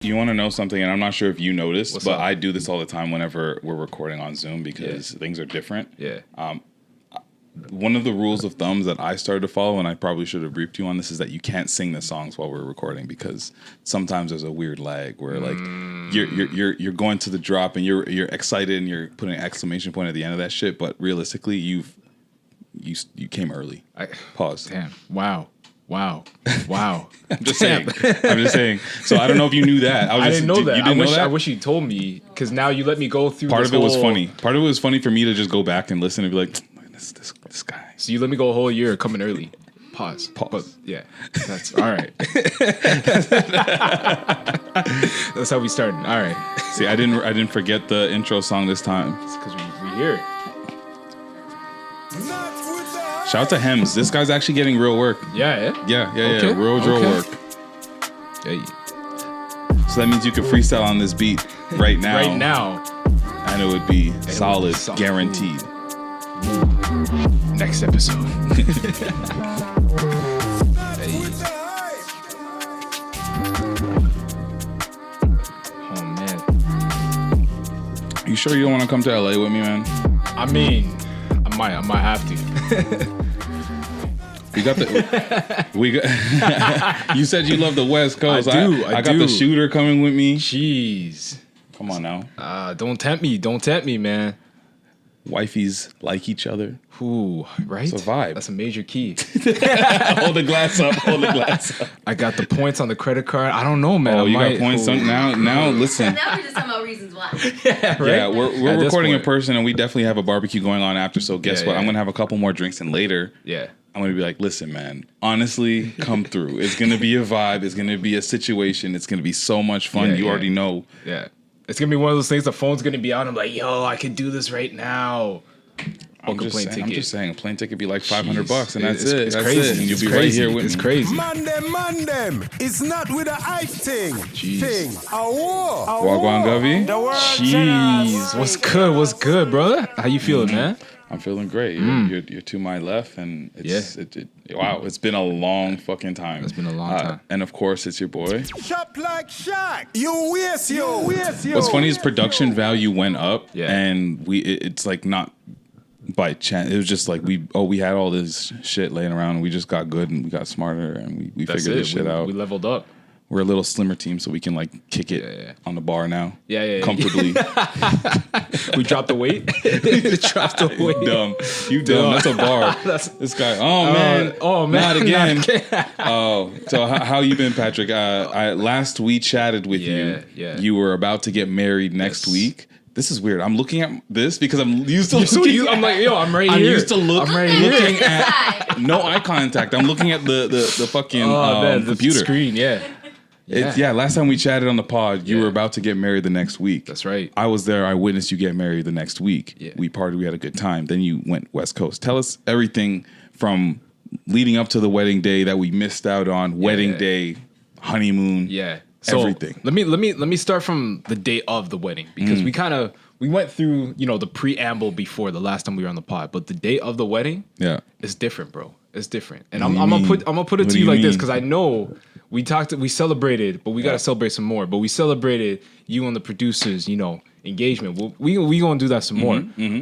You want to know something, and I'm not sure if you noticed, but I do this all the time whenever we're recording on Zoom because things are different. Yeah. One of the rules of thumbs that I started to follow, and I probably should have briefed you on this, is that you can't sing the songs while we're recording because sometimes there's a weird lag where like you're going to the drop and you're excited and you're putting an exclamation point at the end of that shit, but realistically you came early. Pause. Damn. Wow. I'm just saying. So I don't know if you knew that. I didn't know that. You didn't know that? I wish you told me because now you let me go through. Part of it was funny. Part of it was funny for me to just go back and listen and be like, this guy. So you let me go a whole year coming early. Pause. But yeah, that's all right. That's how we started. All right. See, I didn't forget the intro song this time. It's because we here. Shout out to Hems. This guy's actually getting real work. Yeah. Okay. Real work. Hey. So that means you can freestyle on this beat right now. And it would be solid, guaranteed. Next episode. Hey. Oh man. You sure you don't want to come to LA with me, man? I mean, I might have to. You said you love the West Coast. I do. I got the shooter coming with me. Jeez. Come on now. Don't tempt me, man. Wifeys like each other. Ooh, right? It's a vibe. That's a major key. Hold the glass up. I got the points on the credit card. I don't know, man. Oh, you got points on now. Listen. Now we're just talking about reasons why. Yeah, right? Yeah, we're recording in person, and we definitely have a barbecue going on after. So guess what? Yeah. I'm gonna have a couple more drinks, and later, I'm gonna be like, listen, man. Honestly, come through. It's gonna be a vibe. It's gonna be a situation. It's gonna be so much fun. You already know. Yeah. It's going to be one of those things, the phone's going to be on. I'm like, yo, I could do this right now. I'm just saying, a plane ticket be like $500 and that's it. It's that's crazy. It. And you'll be crazy. right here with It's me. crazy. Mandem. It's not with a hype thing. Jeez. A war. Wagwan Govey. Jeez. What's good, brother? How you feeling, man? I'm feeling great. You're to my left, and wow, it's been a long fucking time. It's been a long time. And of course, it's your boy. Shop like Shaq. You waste yo. What's funny is production value went up, Yeah. and it's like not by chance. It was just like we had all this shit laying around, and we just got good and we got smarter, and we figured this shit out. We leveled up. We're a little slimmer team, so we can like kick it on the bar now. Yeah. Comfortably. We dropped the weight. Dumb. You dumb. That's a bar. This guy. Oh man. Not again. Oh. So how you been, Patrick? Last we chatted with you. Yeah. You were about to get married next week. This is weird. I'm looking at this because I'm used to looking. I'm like, yo, I'm right here. I'm used to looking right at no eye contact. I'm looking at the fucking computer the screen. Yeah. Last time we chatted on the pod, you were about to get married the next week. That's right. I was there. I witnessed you get married the next week. Yeah. We partied. We had a good time. Then you went West Coast. Tell us everything from leading up to the wedding day that we missed out on. Wedding day, honeymoon. Yeah. So everything. Let me start from the day of the wedding because we went through the preamble before the last time we were on the pod, but the day of the wedding, is different, bro. It's different, and I'm gonna put it to you like this because I know. We celebrated, but we got to celebrate some more. But we celebrated you and the producers, engagement. We gonna do that some more.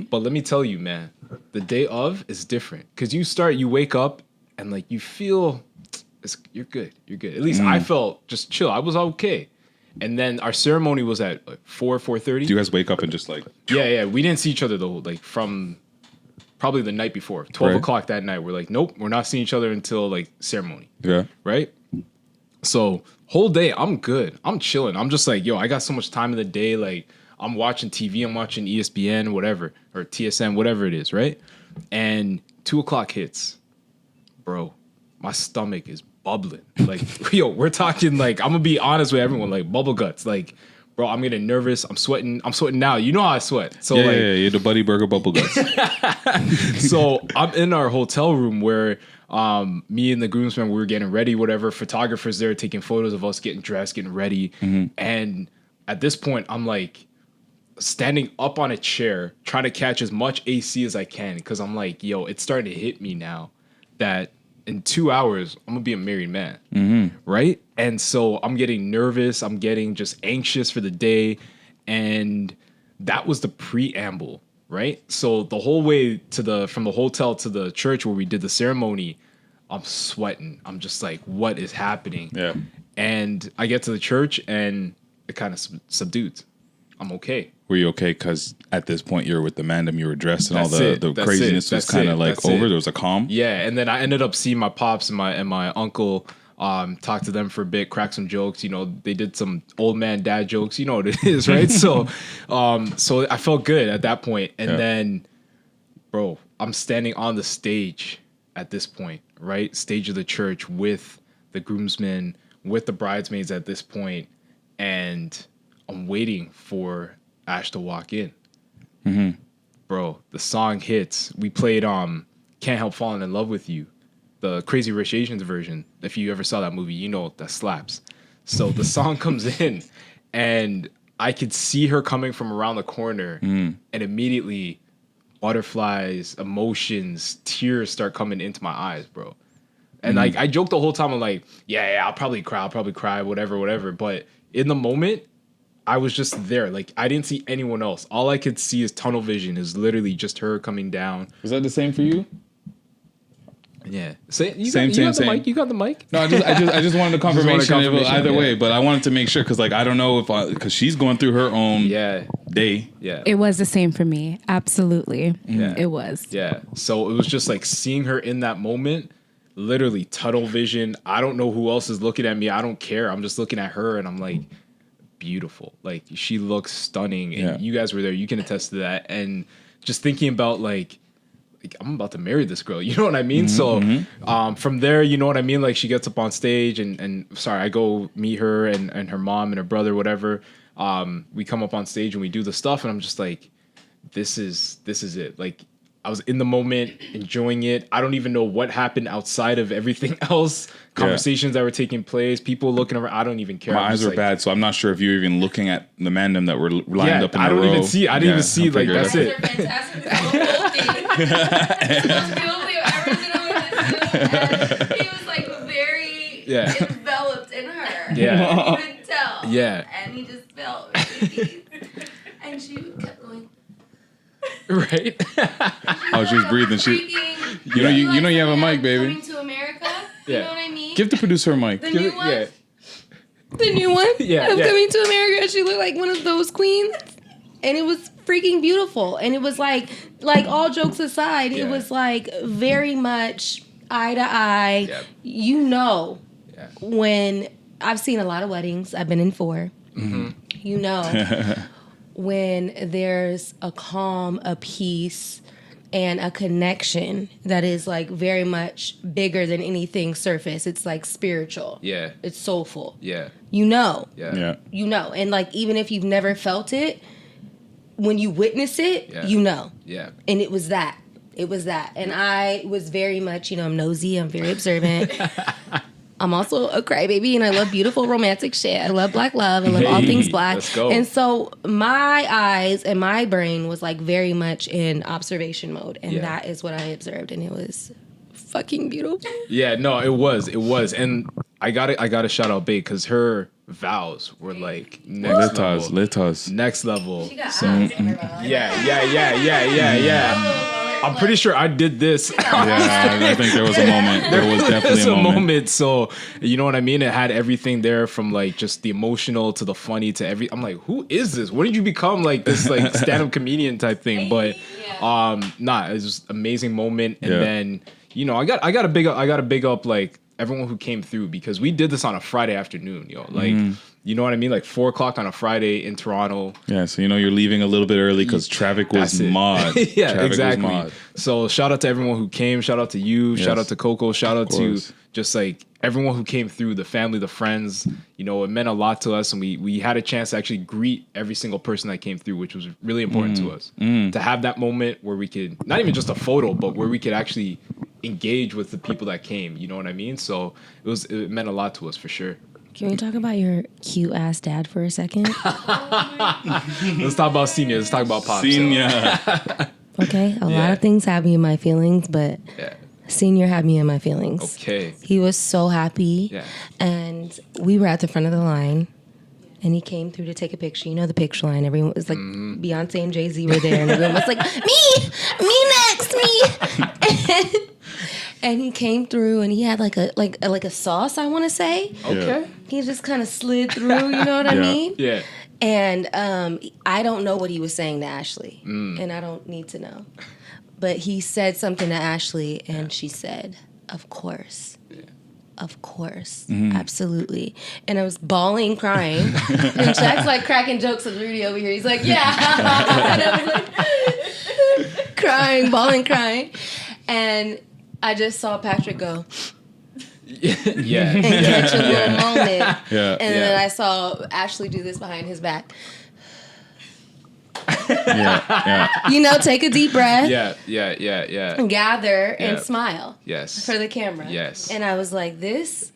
But let me tell you, man, the day of is different because you wake up and like you feel you're good. At least I felt just chill. I was okay. And then our ceremony was at 4:30. Do you guys wake up and just like? Yeah. We didn't see each other though. Like from probably the night before, 12 o'clock that night. We're like, nope, we're not seeing each other until like ceremony. Yeah. Right. So whole day, I'm good. I'm chilling. I'm just like, yo, I got so much time in the day. Like I'm watching TV, I'm watching ESPN, whatever, or TSN, whatever it is, right? And 2 o'clock hits, bro. My stomach is bubbling. Like, yo, we're talking like I'm gonna be honest with everyone, like bubble guts. Like, bro, I'm getting nervous. I'm sweating now. You know how I sweat. So you're the Buddy Burger bubble guts. So I'm in our hotel room where me and the groomsmen, we were getting ready, whatever. Photographers there taking photos of us getting dressed, getting ready. And at this point, I'm like standing up on a chair, trying to catch as much AC as I can. Because I'm like, yo, it's starting to hit me now that in 2 hours, I'm going to be a married man. Right? And so I'm getting nervous. I'm getting just anxious for the day. And that was the preamble, right? So the whole way from the hotel to the church where we did the ceremony, I'm sweating. I'm just like, what is happening? Yeah. And I get to the church and it kind of subdued. I'm okay. Were you okay? Because at this point you're with the mandem, you were dressed, and all That's the craziness was kind of like over. There was a calm. Yeah, and then I ended up seeing my pops and my uncle. Talk to them for a bit, crack some jokes. You know, they did some old man dad jokes. You know what it is, right? So I felt good at that point. And then, bro, I'm standing on the stage at this point, right? Stage of the church with the groomsmen, with the bridesmaids at this point, and I'm waiting for Ash to walk in. Mm-hmm. Bro, the song hits. We played Can't Help Falling in Love with You, the Crazy Rich Asians version. If you ever saw that movie, you know that slaps. So the song comes in, and I could see her coming from around the corner, and immediately butterflies, emotions, tears start coming into my eyes, bro. And like I joked the whole time, I'm like, yeah, I'll probably cry, whatever. But in the moment, I was just there. Like, I didn't see anyone else. All I could see is tunnel vision, is literally just her coming down. Was that the same for you? Yeah. You got the mic? You got the mic? No, I just wanted a confirmation either way, but I wanted to make sure, because like I don't know because she's going through her own day. Yeah. It was the same for me. Absolutely. Yeah. It was. Yeah. So it was just like seeing her in that moment, literally tunnel vision. I don't know who else is looking at me. I don't care. I'm just looking at her and I'm like, beautiful. Like, she looks stunning. And you guys were there. You can attest to that. And just thinking about like I'm about to marry this girl. You know what I mean? From there, you know what I mean? Like, she gets up on stage and I go meet her and her mom and her brother, whatever. We come up on stage and we do the stuff, and I'm just like, this is it. Like, I was in the moment, enjoying it. I don't even know what happened outside of everything else. Conversations that were taking place, people looking around. I don't even care. My eyes are bad, so I'm not sure if you're even looking at the mandem that were lined up in a row. I didn't even see. Like, that's it. Fantastic. He was like very enveloped in her. Yeah. You could tell. Yeah. And he just felt really deep. And she kept going. Right. Oh, she was breathing. You know you have a mic, baby. Coming to America. You know what I mean? Give the producer a mic. The new one. Yeah. The new one of Coming to America. She looked like one of those queens, and it was freaking beautiful. And it was like all jokes aside, it was like very much eye to eye. Yep. You know, when I've seen a lot of weddings, I've been in 4. Mm-hmm. You know, when there's a calm, a peace, and a connection that is like very much bigger than anything surface. It's like spiritual. Yeah. It's soulful. Yeah. You know. Yeah. You know. And like, even if you've never felt it, when you witness it, you know. Yeah. And it was that. It was that. And I was very much, I'm nosy. I'm very observant. I'm also a crybaby, and I love beautiful romantic shit. I love black love. I love all things black. Let's go. And so my eyes and my brain was like very much in observation mode. And that is what I observed. And it was fucking beautiful. Yeah, no, it was. And I gotta shout out Bae, because her vows were like next level. Next level. She got So, eyes in her mouth. yeah. I'm pretty sure I did this. I think there was a moment. There was definitely a moment. So, you know what I mean? It had everything there, from like just the emotional to the funny to I'm like, who is this? When did you become like this like stand-up comedian type thing? But it was just amazing moment. And then, I got to big up like everyone who came through, because we did this on a Friday afternoon, like you know what I mean? Like 4:00 on a Friday in Toronto. Yeah, so you're leaving a little bit early because traffic was mod. Exactly. So shout out to everyone who came. Shout out to you. Yes. Shout out to Coco. Shout out to just like everyone who came through, the family, the friends. It meant a lot to us, and we had a chance to actually greet every single person that came through, which was really important to us. To have that moment where we could, not even just a photo, but where we could actually engage with the people that came. You know what I mean? So it meant a lot to us for sure. Can we talk about your cute ass dad for a second? Let's talk about senior. Let's talk about pops. Senior. Okay, a lot of things have me in my feelings, but Senior had me in my feelings. Okay. He was so happy. Yeah. And we were at the front of the line. And he came through to take a picture. You know the picture line. Everyone was like, Beyonce and Jay-Z were there. And everyone was like, me next, me. And he came through and he had like a sauce, I want to say. Okay. He just kind of slid through, you know what I mean? Yeah. And I don't know what he was saying to Ashley. And I don't need to know. But he said something to Ashley and she said, of course. Of course. Absolutely. And I was bawling, crying. And Shaq's like cracking jokes with Rudy over here. He's like, yeah. And I was like crying, bawling, crying. And I just saw Patrick go. Yeah. And catch a little moment. Yeah. And then I saw Ashley do this behind his back. You know, take a deep breath. Yeah. Gather and smile. Yes. For the camera. Yes. And I was like, this.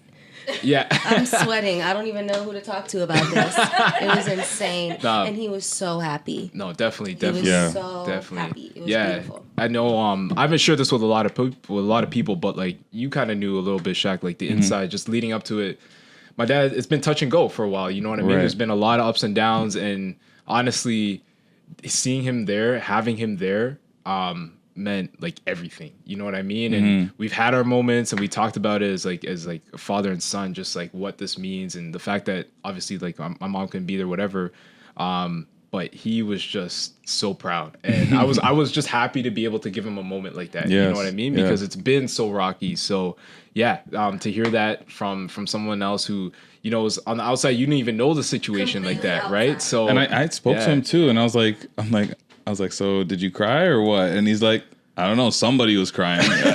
Yeah. I'm sweating. I don't even know who to talk to about this. It was insane. And he was so happy. No, definitely. He was so definitely. happy. It was beautiful. I know. I haven't shared this with a lot of people, but like you kind of knew a little bit, Shaq, like the inside, just leading up to it. My dad, it's been touch and go for a while. You know what I mean? Right. There's been a lot of ups and downs, and honestly, seeing him there, having him there, meant like everything. You know what I mean? And we've had our moments, and we talked about it as like a father and son, just like what this means, and the fact that obviously like my mom couldn't be there, whatever. But he was just so proud, and I was just happy to be able to give him a moment like that. You know what I mean? Because it's been so rocky. So yeah, to hear that from someone else who, you know, was on the outside, you didn't even know the situation like that, right? So and I spoke to him too, and I was like, so did you cry or what? And he's like, I don't know, somebody was crying. He's like,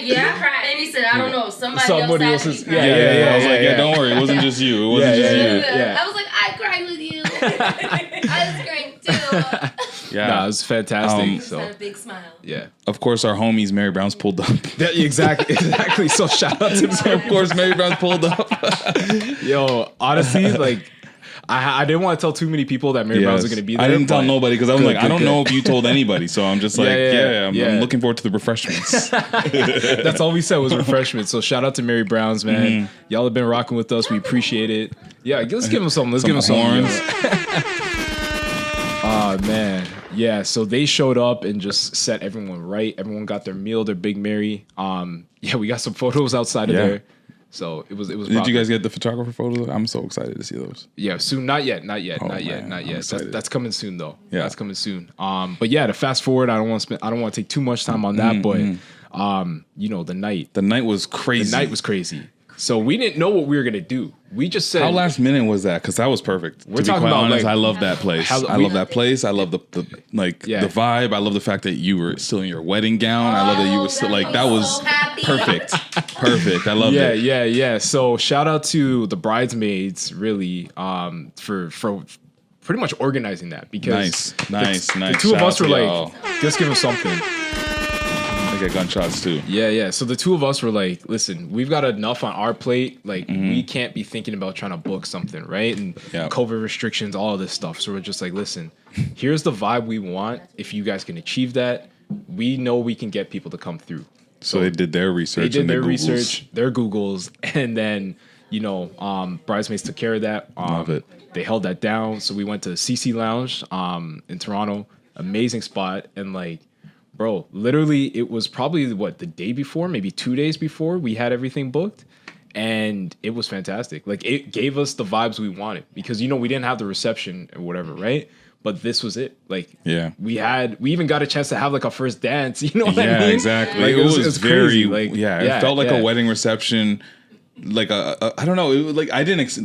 yeah, I cried. And he said, I don't know, somebody else is. Yeah. I was like, don't worry, it wasn't just you. It wasn't just you. Yeah. I was like, I cried with you. I was crying too. Yeah, no, it was fantastic. So had a big smile. Yeah. Of course, our homies Mary Brown's pulled up. Yeah, exactly. So shout out to them. Of course, Mary Brown's pulled up. Yo, honestly, like I didn't want to tell too many people that Mary Brown's are going to be there. I didn't tell nobody because I was I don't know if you told anybody. So I'm just like, I'm looking forward to the refreshments. That's all we said was refreshments. So shout out to Mary Brown's, man. Y'all have been rocking with us. We appreciate it. Yeah, let's give them something. Let's give them some horns. Oh, man. Yeah, so they showed up and just set everyone right. Everyone got their meal, their Big Mary. Yeah, we got some photos outside of there. So it was. Did you guys get the photographer photos? I'm so excited to see those. Yeah, soon. Not yet. Not yet. That's coming soon though. Yeah, that's coming soon. But yeah, to fast forward, I don't want to take too much time on that. But you know, the night was crazy. The night was crazy. So we didn't know what we were gonna do. We just said, how last minute was that? Because that was perfect. We're talking about honest, I love that place. I love that place. I love the vibe. I love the fact that you were still in your wedding gown. I love that you were still like that was so perfect. Perfect. I love it. Yeah. So shout out to the bridesmaids, really, for pretty much organizing that because nice. The two of us were like, let's give them something. Get gunshots too. Yeah. So the two of us were like, listen, we've got enough on our plate. Like we can't be thinking about trying to book something, right? And COVID restrictions, all of this stuff. So we're just like, listen, here's the vibe we want. If you guys can achieve that, we know we can get people to come through. So they did their research. They did their research, their Googles, and then bridesmaids took care of that. Love it. They held that down. So we went to CC Lounge in Toronto, amazing spot, and like. Bro, literally, it was probably, the day before, maybe 2 days before, we had everything booked, and it was fantastic. Like, it gave us the vibes we wanted, because, we didn't have the reception or whatever, right? But this was it. Like, we even got a chance to have, like, a first dance, you know what I mean? Yeah, exactly. Like, it was very, crazy. Like, it felt like a wedding reception. Like I don't know. It was like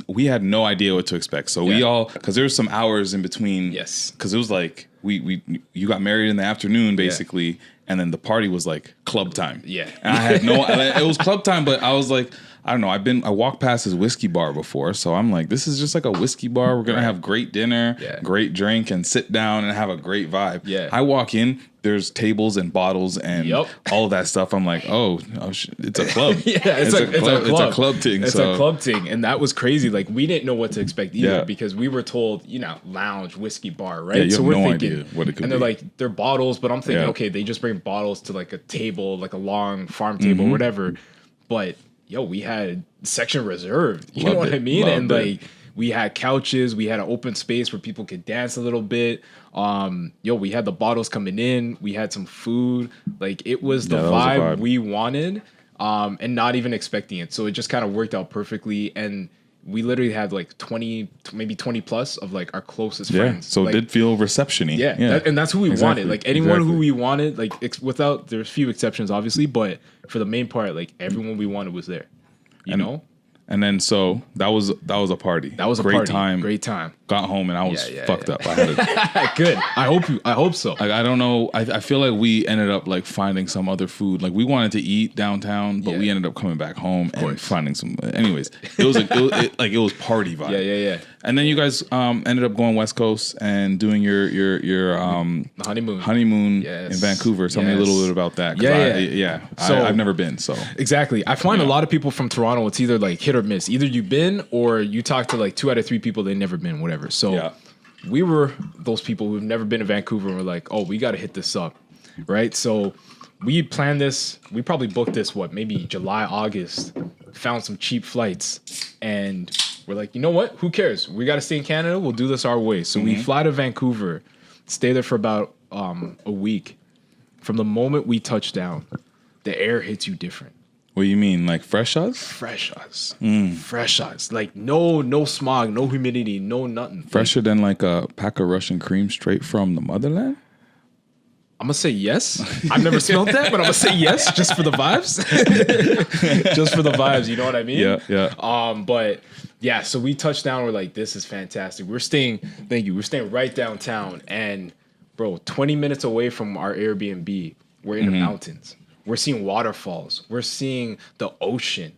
we had no idea what to expect. So we all, because there was some hours in between. Yes. Because it was like you got married in the afternoon basically, and then the party was like club time. Yeah. And I had it was club time, but I was like, I don't know. I walked past his whiskey bar before, so I'm like, this is just like a whiskey bar. We're gonna have great dinner, great drink, and sit down and have a great vibe. Yeah. I walk in. There's tables and bottles and all of that stuff. I'm like, it's a club. It's a club. It's a club thing. It's a club thing. And that was crazy. Like, we didn't know what to expect either because we were told, lounge, whiskey bar, right? Yeah, so we're thinking idea what it could and be. they're like, they're bottles, but I'm thinking, okay, they just bring bottles to like a table, like a long farm table or whatever. But yo, we had section reserved. You know what I mean? And like, we had couches, we had an open space where people could dance a little bit. We had the bottles coming in, we had some food. Like, it was the vibe we wanted, and not even expecting it. So it just kind of worked out perfectly. And we literally had like 20, maybe 20 plus of like our closest friends. So like, it did feel reception-y. And that's who we wanted. Like, anyone who we wanted, like, without, there's a few exceptions, obviously, but for the main part, like, everyone we wanted was there. You know? And then so that was a party. That was a great party. time. Great time. Got home and I was fucked up. I had Good. I hope so. Like, I don't know. I feel like we ended up like finding some other food. Like, we wanted to eat downtown, but we ended up coming back home and finding some. Anyways, it was it was party vibe. Yeah. And then you guys ended up going West Coast and doing your honeymoon in Vancouver. Tell me a little bit about that. So I've never been. So exactly, I find a lot of people from Toronto, it's either like hit or miss. Either you've been or you talk to like 2 out of 3 people they never been, whatever. So we were those people who've never been to Vancouver and we're like, oh, we got to hit this up, right? So we planned this. We probably booked this maybe July, August. Found some cheap flights and we're like, you know what? Who cares? We got to stay in Canada. We'll do this our way. So we fly to Vancouver, stay there for about a week. From the moment we touch down, the air hits you different. What do you mean? Like fresh us? Fresh us. Fresh us. Like no smog, no humidity, no nothing. Fresher than like a pack of Russian cream straight from the motherland? I'm going to say yes. I've never smelled that, but I'm going to say yes just for the vibes. Just for the vibes, you know what I mean? Yeah. But yeah, so we touched down. We're like, this is fantastic. We're staying right downtown. And bro, 20 minutes away from our Airbnb, we're in the mountains. We're seeing waterfalls. We're seeing the ocean.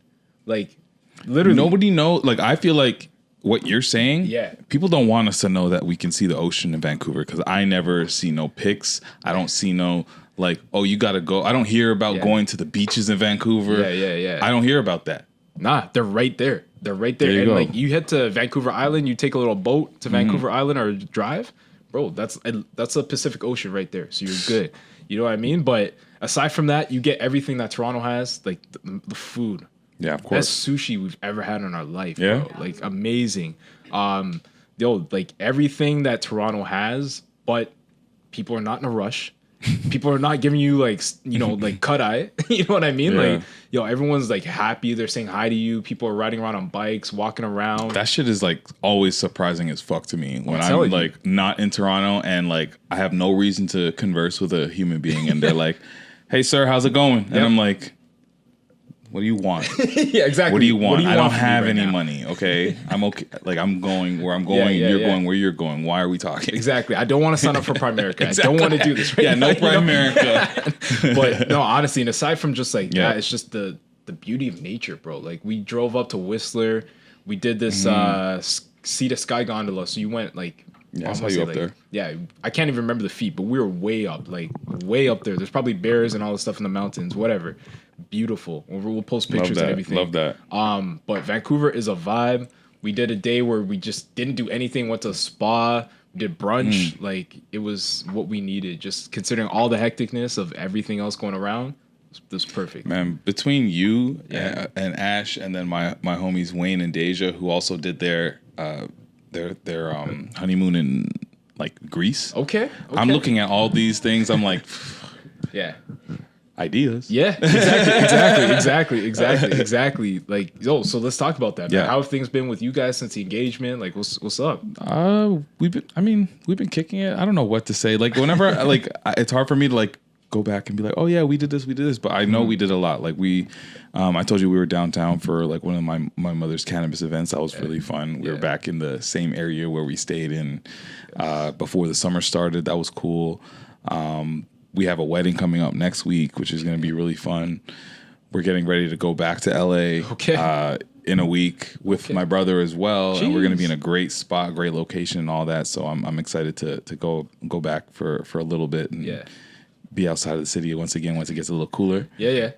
Like, literally. Nobody knows. Like, I feel like what you're saying, people don't want us to know that we can see the ocean in Vancouver because I never see no pics. I don't see no, like, oh, you got to go. I don't hear about going to the beaches in Vancouver. Yeah. I don't hear about that. Nah, they're right there. They're right there. And, like, you head to Vancouver Island, you take a little boat to Vancouver Island or drive. Bro, that's a Pacific Ocean right there. So you're good. You know what I mean? But aside from that, you get everything that Toronto has, like the food. Yeah, of course. Best sushi we've ever had in our life, bro. Like, amazing. Like, everything that Toronto has, but people are not in a rush. People are not giving you, like, like cut eye. You know what I mean? Like, everyone's like happy. They're saying hi to you. People are riding around on bikes, walking around. That shit is like always surprising as fuck to me when I'm like not in Toronto and like I have no reason to converse with a human being and they're like, "Hey, sir, how's it going?" And I'm like, what do you want? Yeah, exactly. What do you want? I don't have any money, okay? I'm okay. Like, I'm going where I'm going. You're going where you're going. Why are we talking? Exactly. I don't want to sign up for Primerica. I don't want to do this right now. No Primerica. But no, honestly, and aside from just like that, it's just the beauty of nature, bro. Like, we drove up to Whistler. We did this sea to sky gondola. So you went like... Yeah, I saw you up there. Yeah, I can't even remember the feet, but we were way up, like way up there. There's probably bears and all this stuff in the mountains, whatever. Beautiful. We'll post pictures and everything. Love that. But Vancouver is a vibe. We did a day where we just didn't do anything. Went to a spa. We did brunch. Like, it was what we needed. Just considering all the hecticness of everything else going around, it was perfect. Man, between you and Ash, and then my homies Wayne and Deja, who also did their honeymoon in like Greece. Okay. I'm looking at all these things. I'm like, ideas. Yeah, exactly. Like, so let's talk about that. Yeah. How have things been with you guys since the engagement? Like, what's up? We've been kicking it. I don't know what to say. Like, whenever like it's hard for me to like go back and be like, oh yeah, we did this, but I know we did a lot. Like, I told you we were downtown for like one of my mother's cannabis events. That was really fun. We were back in the same area where we stayed in before the summer started. That was cool. We have a wedding coming up next week, which is going to be really fun. We're getting ready to go back to LA in a week with my brother as well. Jeez. And we're going to be in a great spot, great location and all that. So I'm excited to go back for a little bit and be outside of the city once it gets a little cooler. Yeah.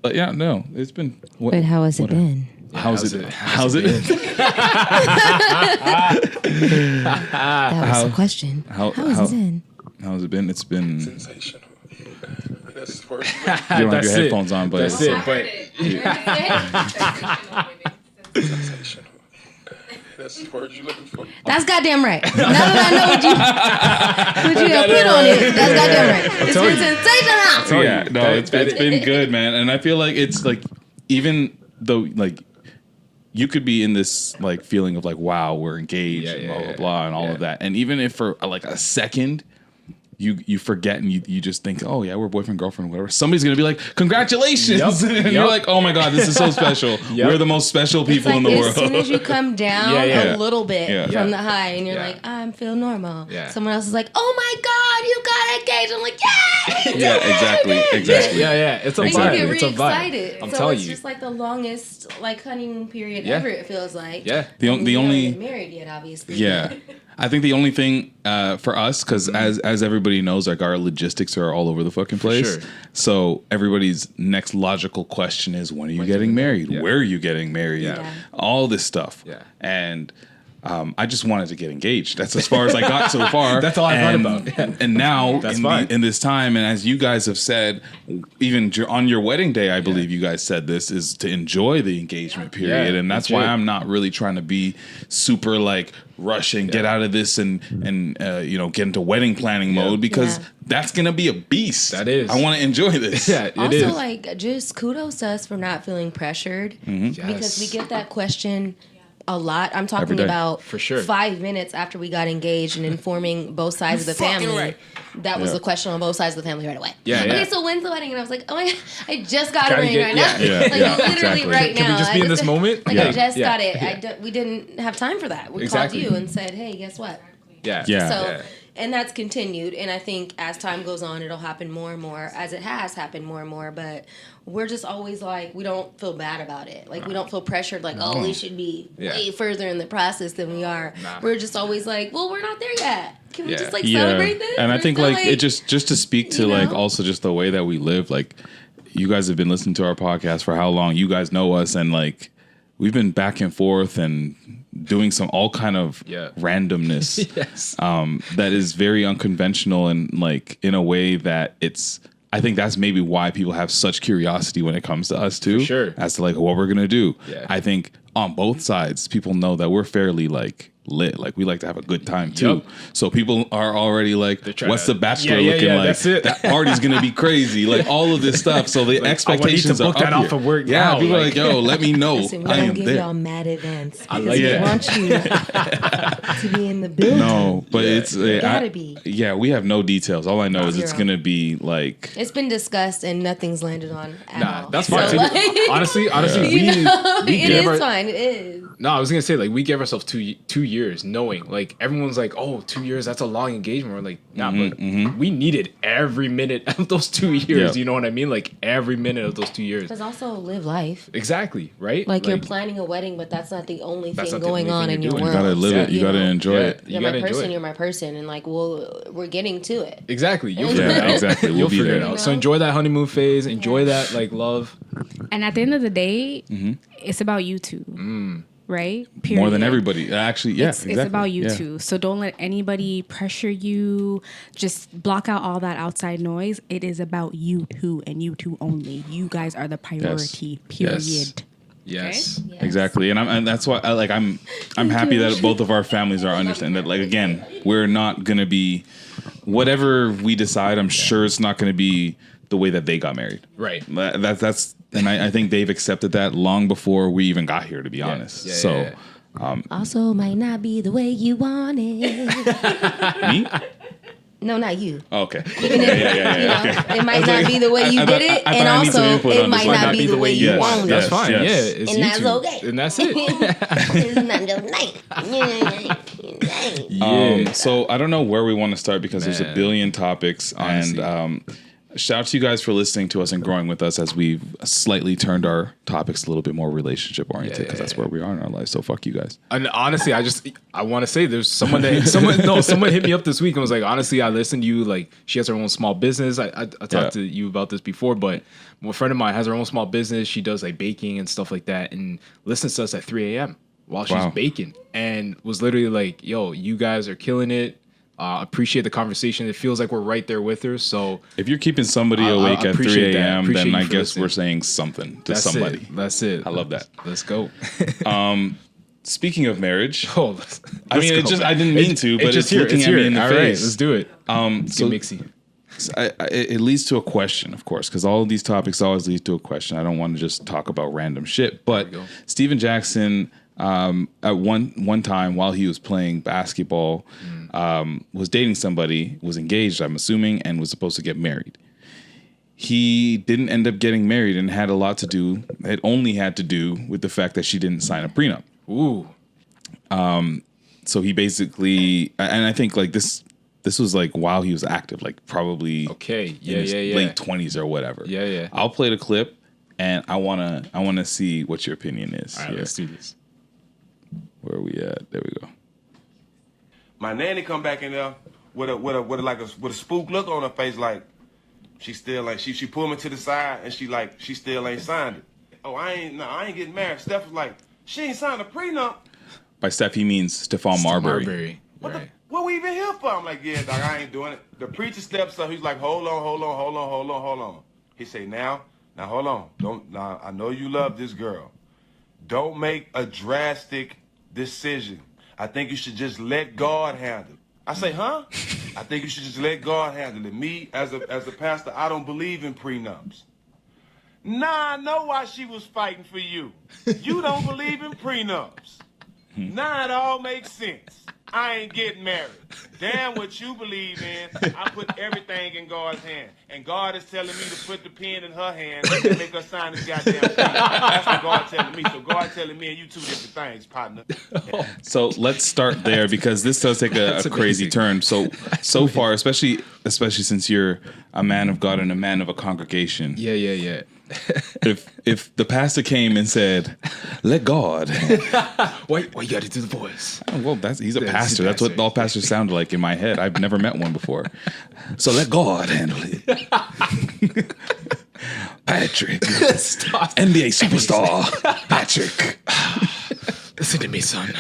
But yeah, no, it's been. But how has it been? How's it? That was the question. How is it in? How's it been? It's been sensational. That's the word. you don't have your headphones on, but That's it. But Sensational. That's the word you're looking for. That's goddamn right. Now that I know what you have put on it, that's goddamn right. It's been sensational. yeah, no, it's been good, man. And I feel like it's like, even though like you could be in this like feeling of like, wow, we're engaged and blah blah blah and all of that, and even if for like a second you forget and you just think, oh yeah, we're boyfriend, girlfriend, whatever, somebody's gonna be like, congratulations. And you're like, oh my god, this is so special. We're the most special people in the world. As soon as you come down a little bit from the high and you're like, I feel normal, someone else is like, oh my god, you got engaged. I'm like, exactly. It's a like, vibe. you get It's a vibe. excited. I'm So telling it's you. just like the longest like honeymoon period ever, it feels like. The only not married yet, obviously. I think the only thing for us, because as everybody knows, like our logistics are all over the fucking place. Sure. So everybody's next logical question is, when are you getting married? Where are you getting married? All this stuff. And I just wanted to get engaged. That's as far as I got so far. That's all I thought about. And now in this time, and as you guys have said, even on your wedding day, I believe you guys said this, is to enjoy the engagement period. And that's why I'm not really trying to be super like rush and get out of this and get into wedding planning mode, because that's gonna be a beast. That is. I want to enjoy this. Also, like, just kudos to us for not feeling pressured, because we get that question a lot. I'm talking about for sure 5 minutes after we got engaged and informing both sides of the family. That was the question on both sides of the family right away. Okay, so when's the wedding? And I was like, oh my god, I just got a ring right now. Literally right now. Can we just be in this moment? Like I just got it. We didn't have time for that. We called you and said, hey, guess what? And that's continued. And I think as time goes on, it'll happen more and more, as it has happened more and more. But we're just always like, we don't feel bad about it. Like, we don't feel pressured, like, oh, we should be way further in the process than we are. We're just always like, well, we're not there yet. Can we just like celebrate this? And I think like it just to speak to like also just the way that we live, like, you guys have been listening to our podcast for how long? You guys know us, and like, we've been back and forth and doing some all kind of randomness that is very unconventional, and like in a way that I think that's maybe why people have such curiosity when it comes to us too, as to like what we're gonna do. I think on both sides, people know that we're fairly like lit. Like, we like to have a good time too. So people are already like, what's the bachelor looking like? That's it. That party's gonna be crazy. Like, all of this stuff. So the expectations are up here. Off of work now. People are like, yo, let me know. Listen, we I don't am give there. y'all mad advance because like we it. want you to be in the building. No, but it's gotta be. Yeah, we have no details. All I know is it's gonna be like, it's been discussed and nothing's landed on at all. That's fine. So, like, honestly, it is fine. It is. No, I was gonna say, like, we gave ourselves 2 years, knowing, like, everyone's like, oh, 2 years, that's a long engagement. We're like, nah, but we needed every minute of those 2 years. You know what I mean? Like, every minute of those 2 years. Because also live life. Exactly, right? Like, you're planning a wedding, but that's not the only thing going on in your world. you gotta live it. You gotta enjoy it. You're my person. You're my person, and like, we're getting to it. Exactly. You'll figure it out. Exactly. You'll figure it out. So enjoy that honeymoon phase. Enjoy that like love. And at the end of the day, it's about you two. Right? Period. More than everybody. Actually, It's about you two. So don't let anybody pressure you. Just block out all that outside noise. It is about you two and you two only. You guys are the priority. Period. Yes. Okay? Exactly. And that's why I'm happy that both of our families are understanding that, like, again, we're not gonna be whatever we decide, I'm sure it's not gonna be the way that they got married. Right. That's and I think they've accepted that long before we even got here, to be honest. Also, might not be the way you want it. Me? No, not you. Oh, okay. It might not be the way you did it, and also it might not be the way you want it. That's fine. Yes. Yeah, it's And that's YouTube. okay. And that's it. It's not just So I don't know where we want to start, because there's a billion topics. Honestly. And shout out to you guys for listening to us and growing with us as we've slightly turned our topics a little bit more relationship oriented, because that's where we are in our lives. So fuck you guys. And honestly, I want to say there's someone hit me up this week and was like, honestly, I listened to you. Like, she has her own small business. I talked to you about this before, but a friend of mine has her own small business. She does like baking and stuff like that, and listens to us at 3 a.m. while she's baking, and was literally like, "Yo, you guys are killing it. Appreciate the conversation. It feels like we're right there with her." So if you're keeping somebody awake at 3 a.m., then I guess listening. we're saying something to somebody. That's it. I love that. Let's go. Speaking of marriage, I didn't mean to, but it's looking at me in the face. All right, let's do it. So mixy. It leads to a question, of course, because all of these topics always lead to a question. I don't want to just talk about random shit. But Steven Jackson, at one time while he was playing basketball, was dating somebody, was engaged, I'm assuming, and was supposed to get married. He didn't end up getting married, and had a lot to do. It only had to do with the fact that she didn't sign a prenup. Ooh. So he basically, and I think like this was like while he was active, like probably in his late 20s or whatever. Yeah. I'll play the clip, and I wanna see what your opinion is. All right, let's do this. Where are we at? There we go. My nanny come back in there with a spook look on her face, like she still like she pulled me to the side and she still ain't signed it. Oh, I ain't getting married. Steph was like, she ain't signed a prenup. By Steph, he means Stephon Marbury. What we even here for? I'm like, yeah, dog, I ain't doing it. The preacher steps up. He's like, hold on. He say, now hold on. I know you love this girl. Don't make a drastic decision. I think you should just let God handle it. I say, huh? I think you should just let God handle it. Me, as a pastor, I don't believe in prenups. Nah, I know why she was fighting for you. You don't believe in prenups. Now it all makes sense. I ain't getting married. Damn what you believe in. I put everything in God's hand. And God is telling me to put the pen in her hand and make her sign this goddamn thing. That's what God's telling me. So God telling me and you two different things, partner. So let's start there, because this does take a crazy turn. So far, especially since you're a man of God and a man of a congregation. Yeah. If the pastor came and said, "Let God," why you got to do the voice? Well, he's a pastor. That's what all pastors sound like in my head. I've never met one before. So let God handle it. Patrick, NBA superstar, Patrick. Listen to me, son.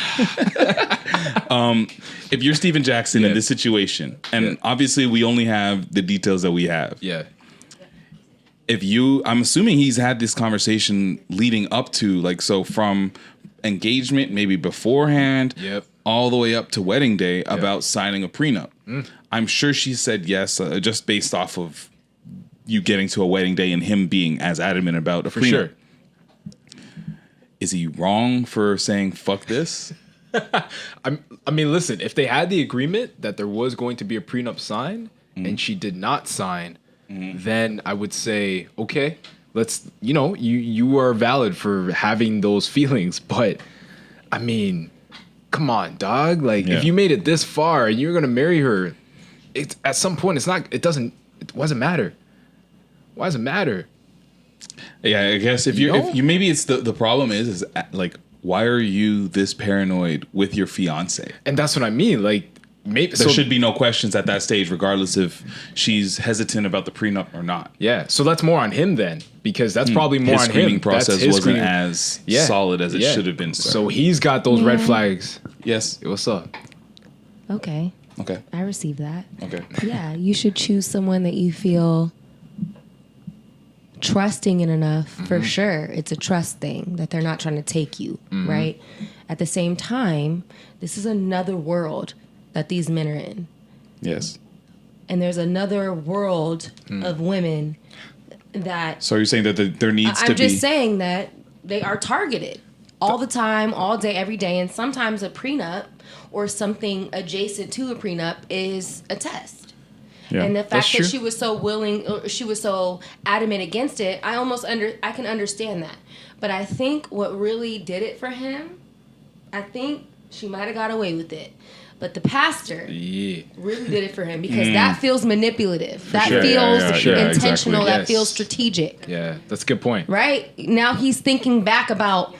If you're Steven Jackson in this situation, and obviously we only have the details that we have. Yeah. I'm assuming he's had this conversation leading up to, like, so from engagement, maybe beforehand, all the way up to wedding day about signing a prenup. I'm sure she said yes, just based off of you getting to a wedding day and him being as adamant about a prenup. Sure. Is he wrong for saying fuck this? I mean, listen, if they had the agreement that there was going to be a prenup signed and she did not sign, then I would say, okay, let's, you are valid for having those feelings. But I mean, come on, dog. Like, if you made it this far and you're going to marry her, it's at some point, why does it matter? Why does it matter? Yeah, I guess if you maybe it's the problem is like, why are you this paranoid with your fiance? And that's what I mean. Like, maybe there should be no questions at that stage, regardless if she's hesitant about the prenup or not. Yeah, so that's more on him then, because that's probably more on him. His screening process wasn't as solid as it should have been. So he's got those red flags. Yes. Hey, what's up? Okay. Okay. I receive that. Okay. Yeah, you should choose someone that you feel trusting in enough. For sure, it's a trust thing that they're not trying to take you, right? At the same time, this is another world that these men are in. Yes. And there's another world of women that... So you're saying that there needs to be... I'm just saying that they are targeted all the time, all day, every day. And sometimes a prenup or something adjacent to a prenup is a test. Yeah, and the fact that she was so willing, or she was so adamant against it, I can understand that. But I think what really did it for him, I think she might have got away with it. But the pastor really did it for him, because that feels manipulative. That feels intentional. Exactly. That feels strategic. Yeah, that's a good point. Right? Now he's thinking back about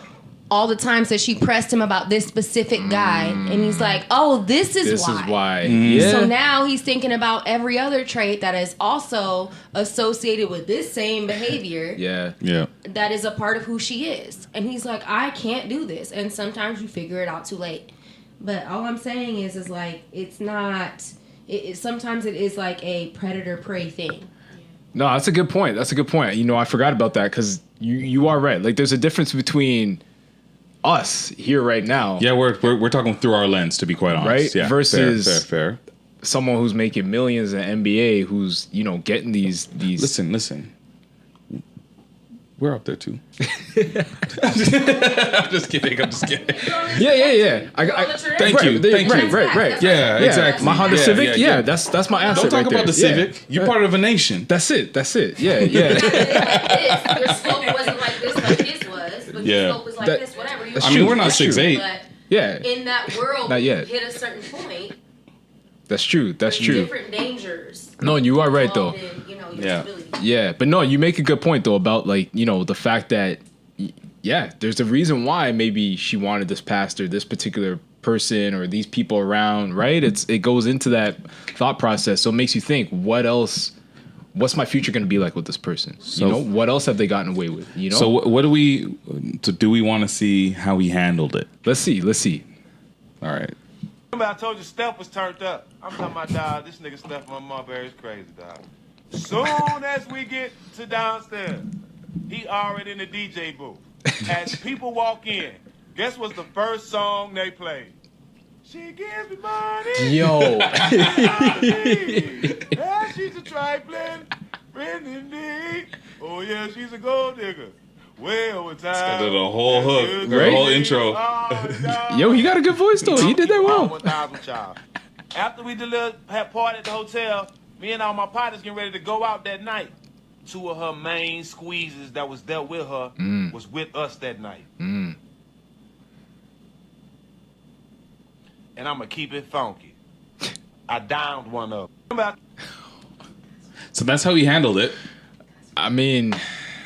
all the times that she pressed him about this specific guy, and he's like, "Oh, this is why." Yeah. So now he's thinking about every other trait that is also associated with this same behavior. Yeah. That is a part of who she is, and he's like, "I can't do this." And sometimes you figure it out too late. But all I'm saying is like it's not. Sometimes it is like a predator prey thing. No, that's a good point. That's a good point. You know, I forgot about that because you are right. Like, there's a difference between us here right now. Yeah, we're talking through our lens, to be quite honest. Right? Yeah, versus fair. Someone who's making millions in NBA who's, you know, getting these. Listen. We're up there too. I'm just kidding. Yeah. Thank you. Right. Yeah, exactly. My Honda Civic. Yeah, that's my answer. Don't talk right about there. the Civic. You're part of a nation. That's it. Yeah. Your scope wasn't like this, like his was, but your scope was like this, whatever. I mean, we're not 6'8". Yeah. In that world, Not yet. you hit a certain point. That's true. Different dangers. No, you are right though. Yeah, but no, you make a good point though about like, you know, the fact that there's a reason why maybe she wanted this pastor, this particular person, or these people around, right? It goes into that thought process, so it makes you think, what's my future going to be like with this person? So, you know, what else have they gotten away with? You know. So what do we want to see how he handled it? Let's see. All right. Remember I told you Steph was turned up. I'm talking about, dog, this nigga Steph, my mother is crazy, dog. Soon as we get to downstairs, he already in the DJ booth. As people walk in, guess what's the first song they play? She gives me money. Yo. Yeah, she's a trifling friend indeed. Oh yeah, she's a gold digger. Way over time. Did a whole hook, the whole intro. Yo, he got a good voice though. He did that well. After we had party at the hotel, me and all my partners getting ready to go out that night. 2 of her main squeezes that was dealt with her was with us that night. And I'm going to keep it funky. I downed one of them. So that's how he handled it. I mean,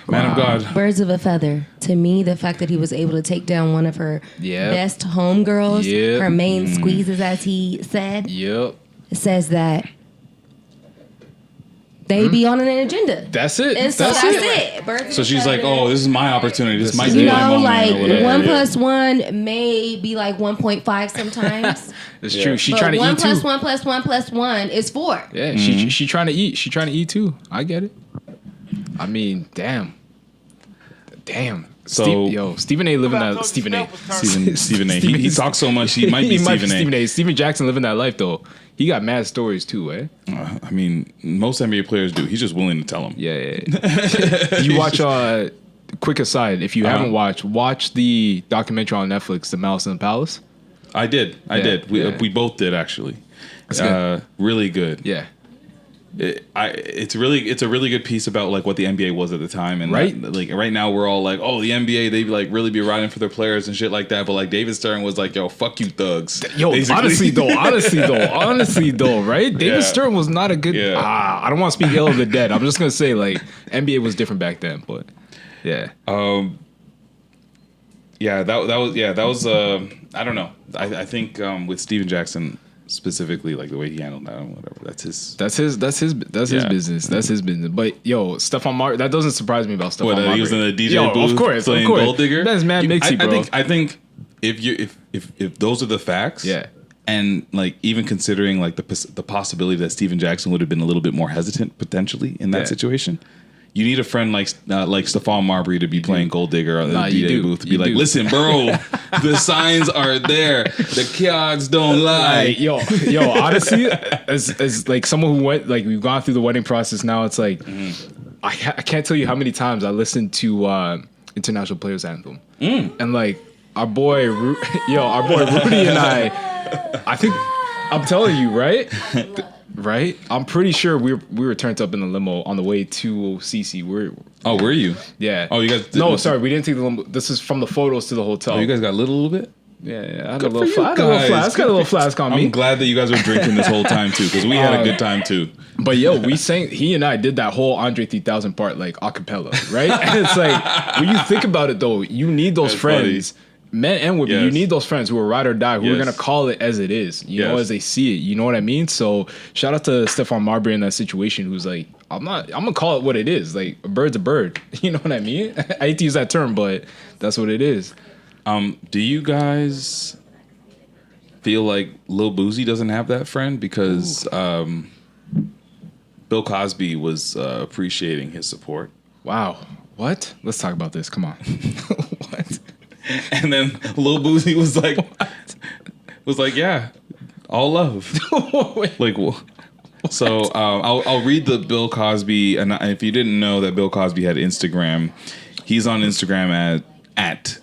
man of God. Birds of a feather. To me, the fact that he was able to take down one of her best homegirls, her main squeezes, as he said, says that they be on an agenda. That's it. And so that's it. So she's like, "Oh, this is my opportunity. This might be my moment." Like or whatever. 1 plus 1 may be like 1.5 sometimes. It's true. She's trying to eat too. 1 plus 1 plus 1 plus 1 is 4. Yeah, she trying to eat. She trying to eat too. I get it. I mean, damn. So Stephen A. living that Stephen A. He talks so much. He might be Stephen A. Stephen Jackson living that life though. He got mad stories too, eh? I mean, most NBA players do. He's just willing to tell them. Yeah. You watch. Quick aside, if you haven't watch the documentary on Netflix, The Malice in the Palace. I did. We both did actually. Really good. Yeah. It's a really good piece about like what the NBA was at the time, and like right now we're all like, oh, the NBA, they like really be riding for their players and shit like that, but like David Stern was like, yo, fuck you thugs. Yo, honestly though, right? David Stern was not a good. I don't want to speak ill of the dead. I'm just gonna say like NBA was different back then, but that was I don't know. I think with Steven Jackson specifically, like the way he handled that, whatever. That's his business. That's his business. But yo, Stephon Marbury, that doesn't surprise me about Stephon Marbury. He was in the DJ booth, of course, playing Gold Digger. That's mad mixy, bro. I think if those are the facts, and like even considering like the possibility that Steven Jackson would have been a little bit more hesitant potentially in that situation. You need a friend like Stephon Marbury to be playing Gold Digger on the DJ booth to be like, listen, bro, the signs are there. The kiosks don't lie. Like, yo, honestly, as like someone who went, like we've gone through the wedding process now, it's like, I can't tell you how many times I listened to International Players Anthem. And like our boy Rudy and I think, I'm telling you, right? Right, I'm pretty sure we were turned up in the limo on the way to CC. Were you? Yeah. Oh, you guys? No, sorry, we didn't take the limo. This is from the photos to the hotel. Oh, you guys got lit a little bit? Yeah. I had a little flask on me. I'm glad that you guys were drinking this whole time too, because we had a good time too. But yo, he and I did that whole Andre 3000 part like a cappella, right? And it's like when you think about it though, you need those friends. Funny. Men and women, Yes. you need those friends who are ride or die, who are Yes. gonna call it as it is, you know, Yes. as they see it. You know what I mean? So shout out to Stephon Marbury in that situation, who's like, I'm gonna call it what it is. Like a bird's a bird. You know what I mean? I hate to use that term, but that's what it is. Do you guys feel like Lil Boosie doesn't have that friend because Bill Cosby was appreciating his support? Wow. What? Let's talk about this. Come on. What? And then Lil Boosie was like, yeah, all love. Like, so I'll read the Bill Cosby, and if you didn't know that Bill Cosby had Instagram, he's on Instagram at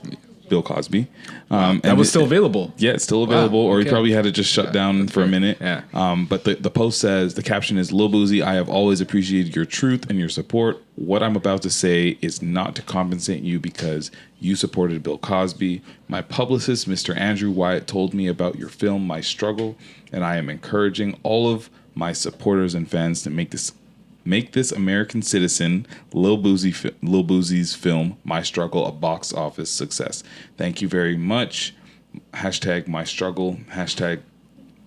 Bill Cosby. That was still available. Yeah, it's still available, or he probably had it just shut down for a minute. Yeah. But the post says, the caption is, Lil Boosie, I have always appreciated your truth and your support. What I'm about to say is not to compensate you because you supported Bill Cosby. My publicist, Mr. Andrew Wyatt, told me about your film, My Struggle, and I am encouraging all of my supporters and fans to make this American citizen, Lil Boosie's film, My Struggle, a box office success. Thank you very much. Hashtag My Struggle. Hashtag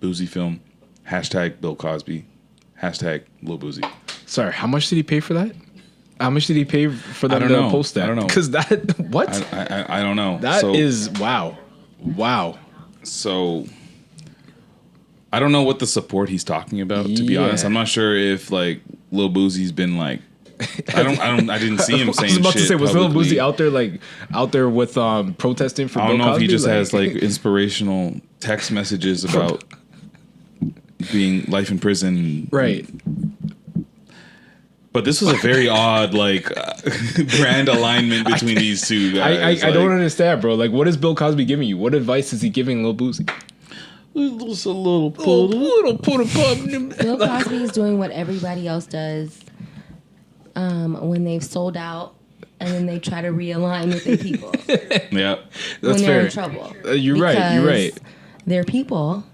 Boosie film. Hashtag Bill Cosby. Hashtag Lil Boosie. Sorry, how much did he pay for that? How much did he pay for them to post that? I don't know. Because that, what? I don't know. That is, wow. Wow. So I don't know what the support he's talking about, to be honest. I'm not sure if like Lil Boosie's been like, I didn't see him saying shit. I was about to say, was Lil publicly. Boosie out there with protesting for Bill Cosby? I don't know if he just has like inspirational text messages about being life in prison. Right. But this was a very odd like brand alignment between these two guys. I don't understand, bro. Like, what is Bill Cosby giving you? What advice is he giving Lil Boosie? Just a little Bill Cosby is doing what everybody else does when they've sold out and then they try to realign with their people. Yeah, when that's they're fair. in trouble. You're right. You're right. Their people,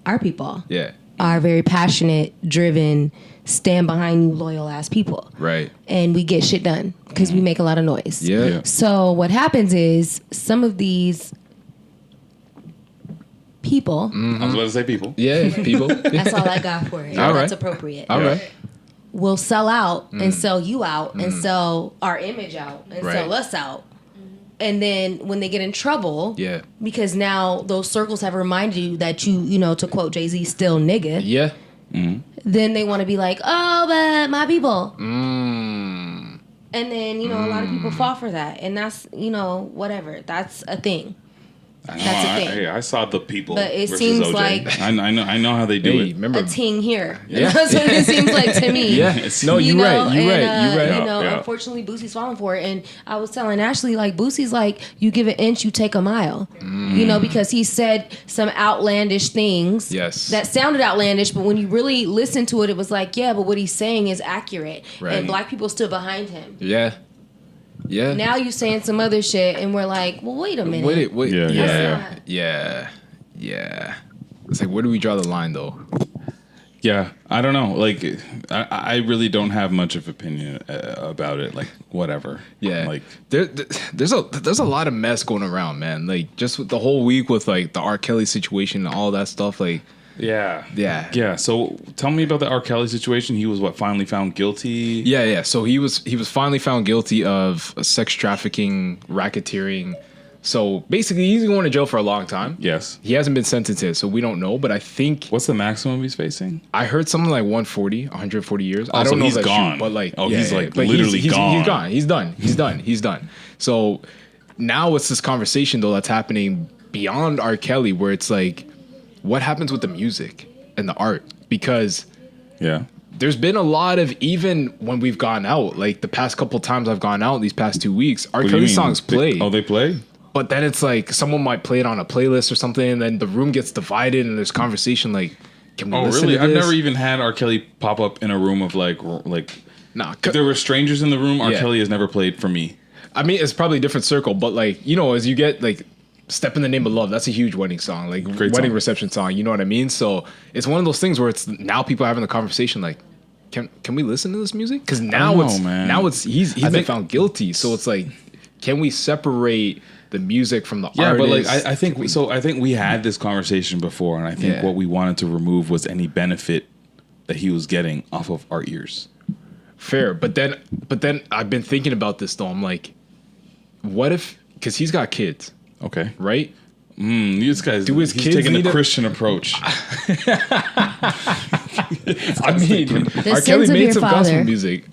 our people, Yeah. are very passionate, driven, stand behind you, loyal ass people. Right. And we get shit done because we make a lot of noise. Yeah. So what happens is some of these people. I was about to say people. Yeah, people. That's all I got for it. All right. That's appropriate. All right. We'll sell out and sell you out and sell our image out and Right. sell us out. And then when they get in trouble, Yeah. because now those circles have reminded you that you know, to quote Jay-Z, still nigga, Yeah. then they want to be like, oh, but my people. Mm. And then, you know, a lot of people fall for that. And that's, you know, whatever. That's a thing. I know, That's a thing. I saw the people. But it versus seems OJ. like- I know how they do Hey, it. remember? A ting here. Yeah. That's what it seems like to me. Yeah. No, You you're know, right. You're and, right. You're right. You know, Yeah. unfortunately, Boosie's falling for it. And I was telling Ashley, like, Boosie's like, you give an inch, you take a mile. You know, because he said some outlandish things. Yes. That sounded outlandish, but when you really listen to it, it was like, yeah, but what he's saying is accurate. Right. And black people stood behind him. Yeah. Yeah. Now you saying some other shit, and we're like, well, wait a minute. Wait. Yeah, Yeah. yeah. Yeah. It's like, where do we draw the line, though? Yeah, I don't know. Like, I really don't have much of opinion about it. Like, whatever. Yeah, Like, there's a lot of mess going around, man. Like, just with the whole week with like the R.Kelly situation and all that stuff. Like, yeah. So tell me about the R. Kelly situation. He was finally found guilty. yeah. So he was finally found guilty of sex trafficking, racketeering. So basically, he's going to jail for a long time. Yes. He hasn't been sentenced yet, so we don't know. But I think What's the maximum he's facing? I heard something like 140 years. Oh, I don't so know he's if that's gone. true, but like, He's like but literally gone. He's gone. He's done. So now it's this conversation though that's happening beyond R. Kelly, where it's like, what happens with the music and the art? Because Yeah. there's been a lot of, even when we've gone out, like the past couple times I've gone out these past 2 weeks, R. What do you Kelly mean? songs play. They play? But then it's like someone might play it on a playlist or something, and then the room gets divided, and there's conversation like, can we Oh, listen really? to I've this? never even had R. Kelly pop up in a room of like. Nah, If there were strangers in the room, R. Yeah. Kelly has never played for me. I mean, it's probably a different circle, but like, you know, as you get like Step in the Name of Love, that's a huge wedding song, like Great wedding song. reception song, you know what I mean? So it's one of those things where it's now people are having the conversation like, can we listen to this music? Because now know, man. he's been think- found guilty. So it's like, can we separate the music from the yeah, artist. but like I think we had this conversation before, and I think what we wanted to remove was any benefit that he was getting off of our ears. Fair, but then I've been thinking about this though. I'm like, what if, because he's got kids, okay, right? These guys, he's taking a Christian approach. I mean, R. Kelly made some gospel music.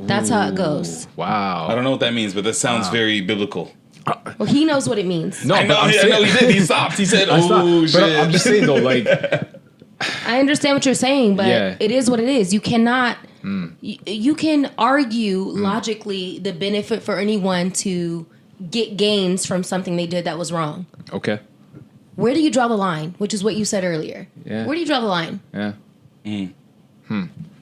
That's how it goes. Wow. I don't know what that means, but that sounds very biblical. Well, he knows what it means. No, I know he did. He stopped. He said, "Oh shit." But I'm just saying though, like, I understand what you're saying, but it is what it is. You cannot. You can argue logically the benefit for anyone to get gains from something they did that was wrong. Okay. Where do you draw the line? Which is what you said earlier. Yeah. Where do you draw the line? Yeah.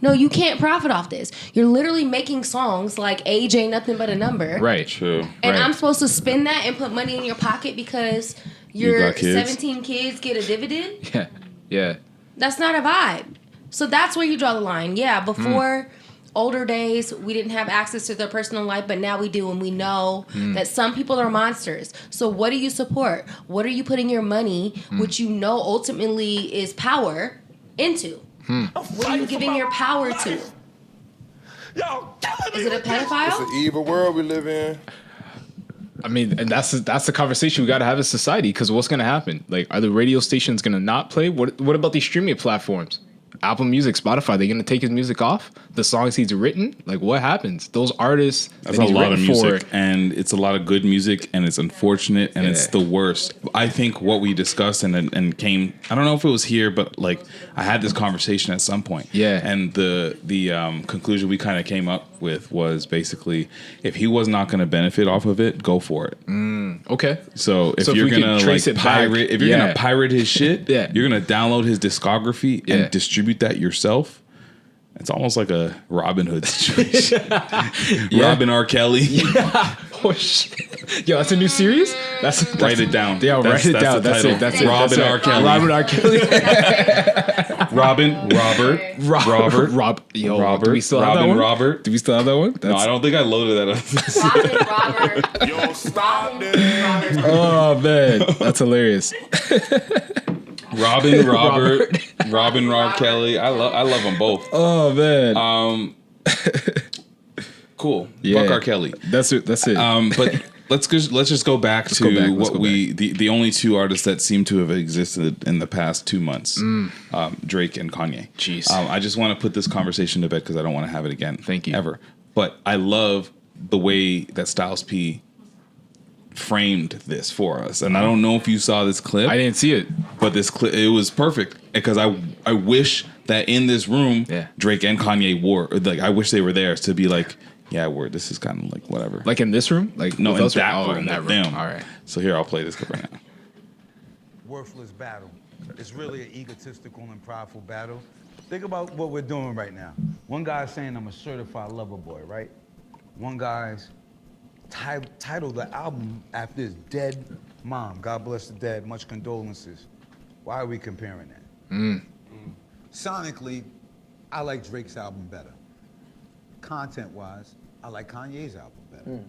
No, you can't profit off this. You're literally making songs like "Age Ain't Nothing But a Number." Right. True. And Right. I'm supposed to spend that and put money in your pocket because your got kids. 17 kids get a dividend? Yeah. Yeah. That's not a vibe. So that's where you draw the line. Yeah, before older days, we didn't have access to their personal life, but now we do, and we know that some people are monsters. So what do you support? What are you putting your money, which you know ultimately is power, into? What are you giving your power to? Is it a pedophile? It's an evil world we live in. I mean, and that's the conversation we got to have as society, because what's going to happen? Like, are the radio stations going to not play? What about these streaming platforms? Apple Music, Spotify, they going to take his music off? The songs he's written? Like, what happens? Those artists, that's a lot of music, and it's a lot of good music, and it's unfortunate, and it's the worst. I think what we discussed and came, I don't know if it was here, but like I had this conversation at some point. Yeah. And the conclusion we kind of came up with was basically, if he was not going to benefit off of it, go for it. Okay. So if you're gonna like pirate, if you're gonna pirate his shit, you're gonna download his discography and distribute that yourself. It's almost like a Robin Hood situation. Robin R.Kelly. Yeah. Oh shit. Yo, that's a new series? Write it down. Yeah, write it down. That's it. Robin R.Kelly. Robin R.Kelly. Robert. Yo, Robert. do we still have that one? Robert. Do we still have that one? No, I don't think I loaded that up. Robert. Yo, stop this. Oh man, that's hilarious. Robin, Robert, Robin, R.Kelly. I love them both. Oh man. Cool. Yeah. Fuck R.Kelly. That's it. But let's just go back to what the only two artists that seem to have existed in the past 2 months, Drake and Kanye. Jeez. I just want to put this conversation to bed because I don't want to have it again. Thank you. Ever. But I love the way that Styles P framed this for us, and I don't know if you saw this clip. I didn't see it, but this clip, it was perfect because I wish that in this room, Drake and Kanye I wish they were there to be like, yeah, this is kind of like whatever. Like in this room, like no, in that room, in that room. Them. All right. So here, I'll play this clip right now. Worthless battle. It's really an egotistical and prideful battle. Think about what we're doing right now. One guy's saying I'm a certified lover boy, right? One guy's titled the album after his dead mom. God bless the dead. Much condolences. Why are we comparing that? Sonically, I like Drake's album better. Content-wise, I like Kanye's album better.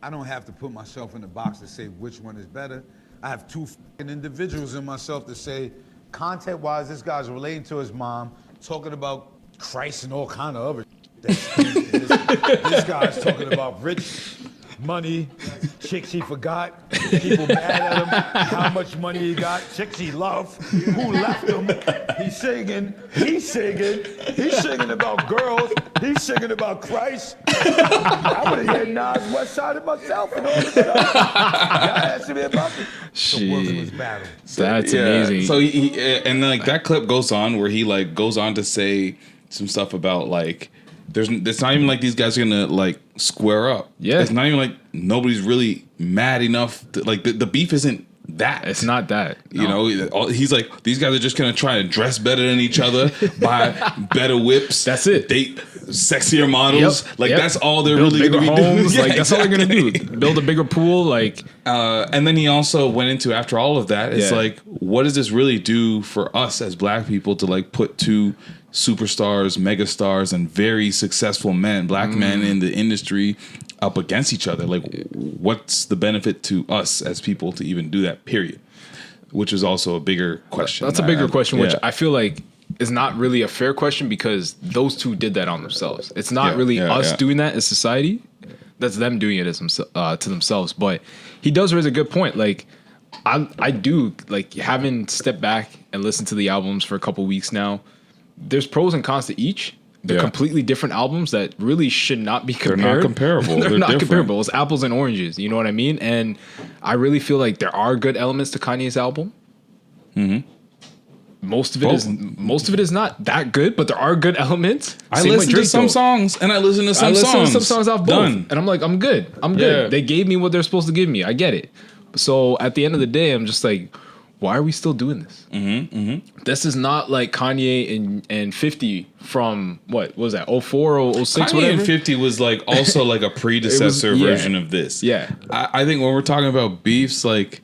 I don't have to put myself in the box to say which one is better. I have two individuals in myself to say, content-wise, this guy's relating to his mom, talking about Christ and all kind of other this guy's talking about rich money, chicks he forgot, people mad at him, how much money he got, chicks he loved, who left him. He's singing about girls, he's singing about Christ. I would have hit Nas West Side of myself and all this stuff. Y'all asked me about it. It's a worthless battle. That's amazing. So he and like that clip goes on where he like goes on to say some stuff about like it's not even like these guys are gonna like square up. Yeah, it's not even like nobody's really mad enough to, like the beef isn't that. It's not that. You know, he's like, these guys are just gonna try to dress better than each other, buy better whips. That's it. Date sexier models. That's all they're build really bigger gonna be homes. doing. Like that's all they're gonna do. Build a bigger pool. Like, and then he also went into, after all of that, it's like, what does this really do for us as black people to like put two superstars, megastars, and very successful men, black men in the industry, up against each other. Like, what's the benefit to us as people to even do that? Period. Which is also a bigger question. That's a bigger question, which I feel like is not really a fair question because those two did that on themselves. It's not really us doing that as society. That's them doing it as to themselves. But he does raise a good point. Like, I do, like, having stepped back and listened to the albums for a couple weeks now, there's pros and cons to each. They're completely different albums that really should not be compared. They're not comparable. They're not comparable. It's apples and oranges. You know what I mean? And I really feel like there are good elements to Kanye's album. Mm-hmm. Most of it is not that good, but there are good elements. I listen to some songs, and I listen to some songs off both. Done. And I'm like, I'm good. I'm good. They gave me what they're supposed to give me. I get it. So at the end of the day, I'm just like, why are we still doing this? Mm-hmm, mm-hmm. This is not like Kanye and 50 from, what was that, 04 or 06, Kanye whatever? and 50 was like also like a predecessor version of this. Yeah. I think when we're talking about beefs, like,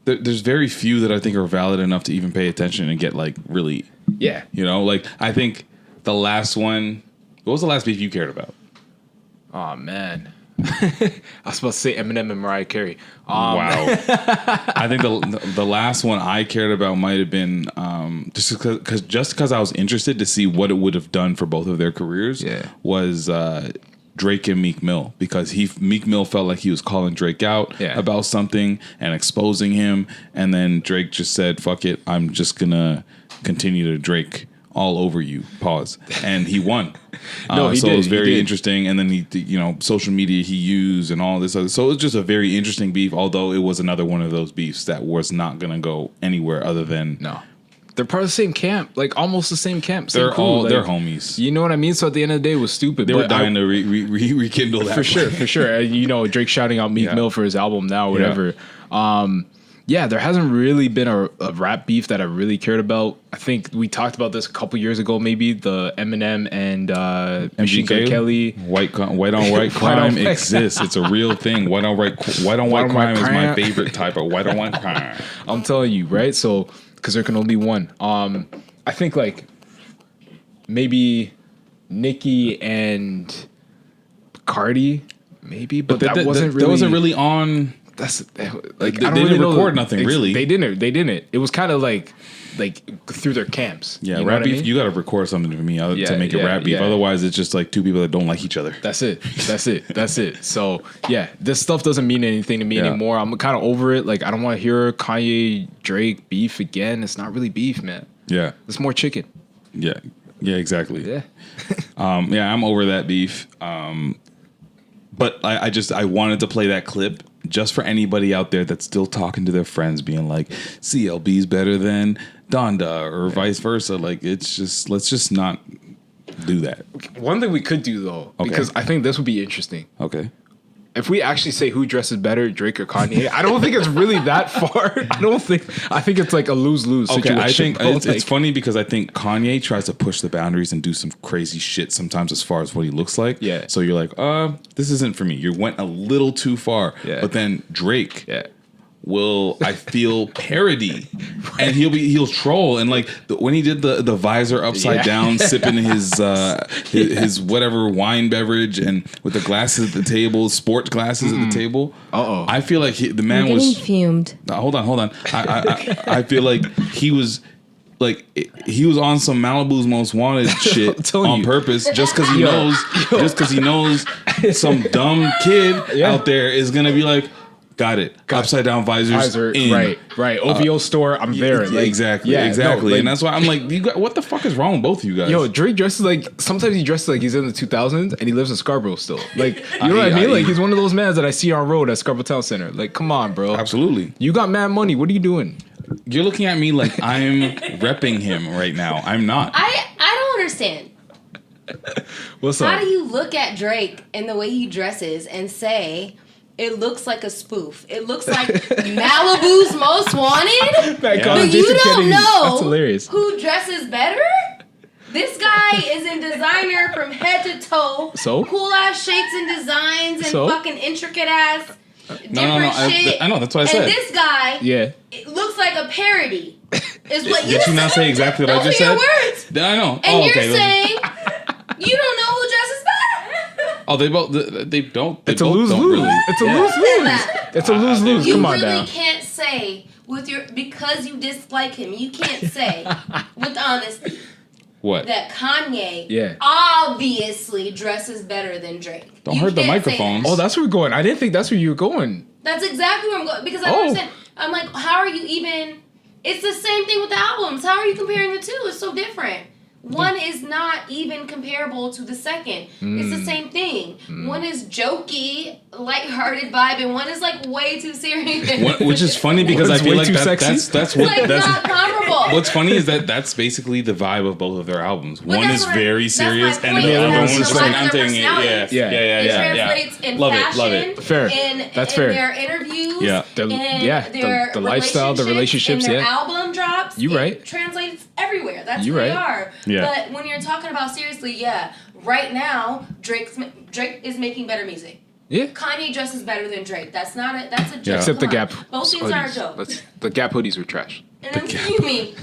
there's very few that I think are valid enough to even pay attention and get like really, you know, like I think the last one, what was the last beef you cared about? Oh man. I was supposed to say Eminem and Mariah Carey. Wow. I think the last one I cared about might have been just because I was interested to see what it would have done for both of their careers was Drake and Meek Mill, because Meek Mill felt like he was calling Drake out about something and exposing him, and then Drake just said, fuck it, I'm just gonna continue to Drake all over you, pause, and he won. So it was very interesting, and then he, you know, social media he used and all this other, so it was just a very interesting beef, although it was another one of those beefs that was not gonna go anywhere other than they're part of the same camp, like almost the same camp. They're homies. You know what I mean? So at the end of the day, it was stupid. They were dying to rekindle that. For sure. You know, Drake shouting out Meek Mill for his album now, whatever. There hasn't really been a rap beef that I really cared about. I think we talked about this a couple years ago, maybe the Eminem and Machine Gun Kelly. White on white crime exists. It's a real thing. White on white crime is my favorite type of white on white crime. I'm telling you, right? So, because there can only be one. I think like maybe Nicki and Cardi, maybe, but that wasn't really on. That's like they didn't record nothing really. They didn't. It was kind of like through their camps. Yeah, rap beef. I mean? You got to record something to me to make it rap beef. Otherwise, it's just like two people that don't like each other. That's it. So this stuff doesn't mean anything to me anymore. I'm kind of over it. Like I don't want to hear Kanye Drake beef again. It's not really beef, man. Yeah, it's more chicken. Yeah, exactly. Yeah, I'm over that beef. But I wanted to play that clip just for anybody out there that's still talking to their friends, being like, CLB's better than Donda or vice versa. Like, it's just, let's just not do that. One thing we could do, though, because I think this would be interesting. Okay. If we actually say who dresses better, Drake or Kanye, I don't think it's really that far. I think it's like a lose-lose situation. I think it's funny because I think Kanye tries to push the boundaries and do some crazy shit sometimes as far as what he looks like. Yeah. So you're like, this isn't for me. You went a little too far. Yeah. But then Drake will, I feel, parody, and he'll troll, and like when he did the visor upside down, sipping his whatever wine beverage, and with the glasses at the table, sport glasses at the table. I feel like the man was fumed. Hold on. I feel like he was. Like he was on some Malibu's Most Wanted shit on purpose, just because he knows some dumb kid out there is gonna be like, got it. Upside down visor in. Right. OVO store, I'm there. Like, exactly. No, and that's why I'm like, what the fuck is wrong with both of you guys? Yo, Drake dresses like, sometimes he dresses like he's in the 2000s and he lives in Scarborough still. Like, you know what I mean? Like, he's one of those mans that I see on road at Scarborough Town Center. Like, come on, bro. Absolutely. You got mad money. What are you doing? You're looking at me like I'm repping him right now. I'm not. I don't understand. What's up? How do you look at Drake and the way he dresses and say it looks like a spoof? It looks like Malibu's Most Wanted? But you don't know who dresses better? This guy is in designer from head to toe. So? Cool ass shapes and designs and fucking intricate ass No. shit. I know, that's what I said. And this guy it looks like a parody. Is what Did you not say exactly what I just said? Those are your words. I know. And you're saying you don't know who dresses better. Oh, they both. They don't. It's a lose-lose. Really. It's a lose-lose. It's a lose-lose. Come on You really now. can't say because you dislike him. You can't say with honesty What? that Kanye obviously dresses better than Drake. Don't hurt the microphones. Oh, that's where we're going. I didn't think that's where you were going. That's exactly where I'm going because I don't understand. I'm like, how are you even? It's the same thing with the albums. How are you comparing the two? It's so different. One is not even comparable to the second. It's the same thing. One is jokey, lighthearted vibe, and one is like way too serious. Which is funny because I feel like that's what like that's not comparable. what's funny is that's basically the vibe of both of their albums. One is very serious, and the other one is like I'm taking it. Yeah. It translates in love fashion, it, love it. Fair. That's fair. In their interviews, the lifestyle, the relationships, in their album drops. You right. It translates everywhere. That's you who right. they are. Yeah. But when you're talking about seriously, right now Drake is making better music. Yeah. Kanye dresses better than Drake. That's a joke. Except the Come Gap. on. Both things are a joke. The Gap hoodies were trash. And I'm fuming.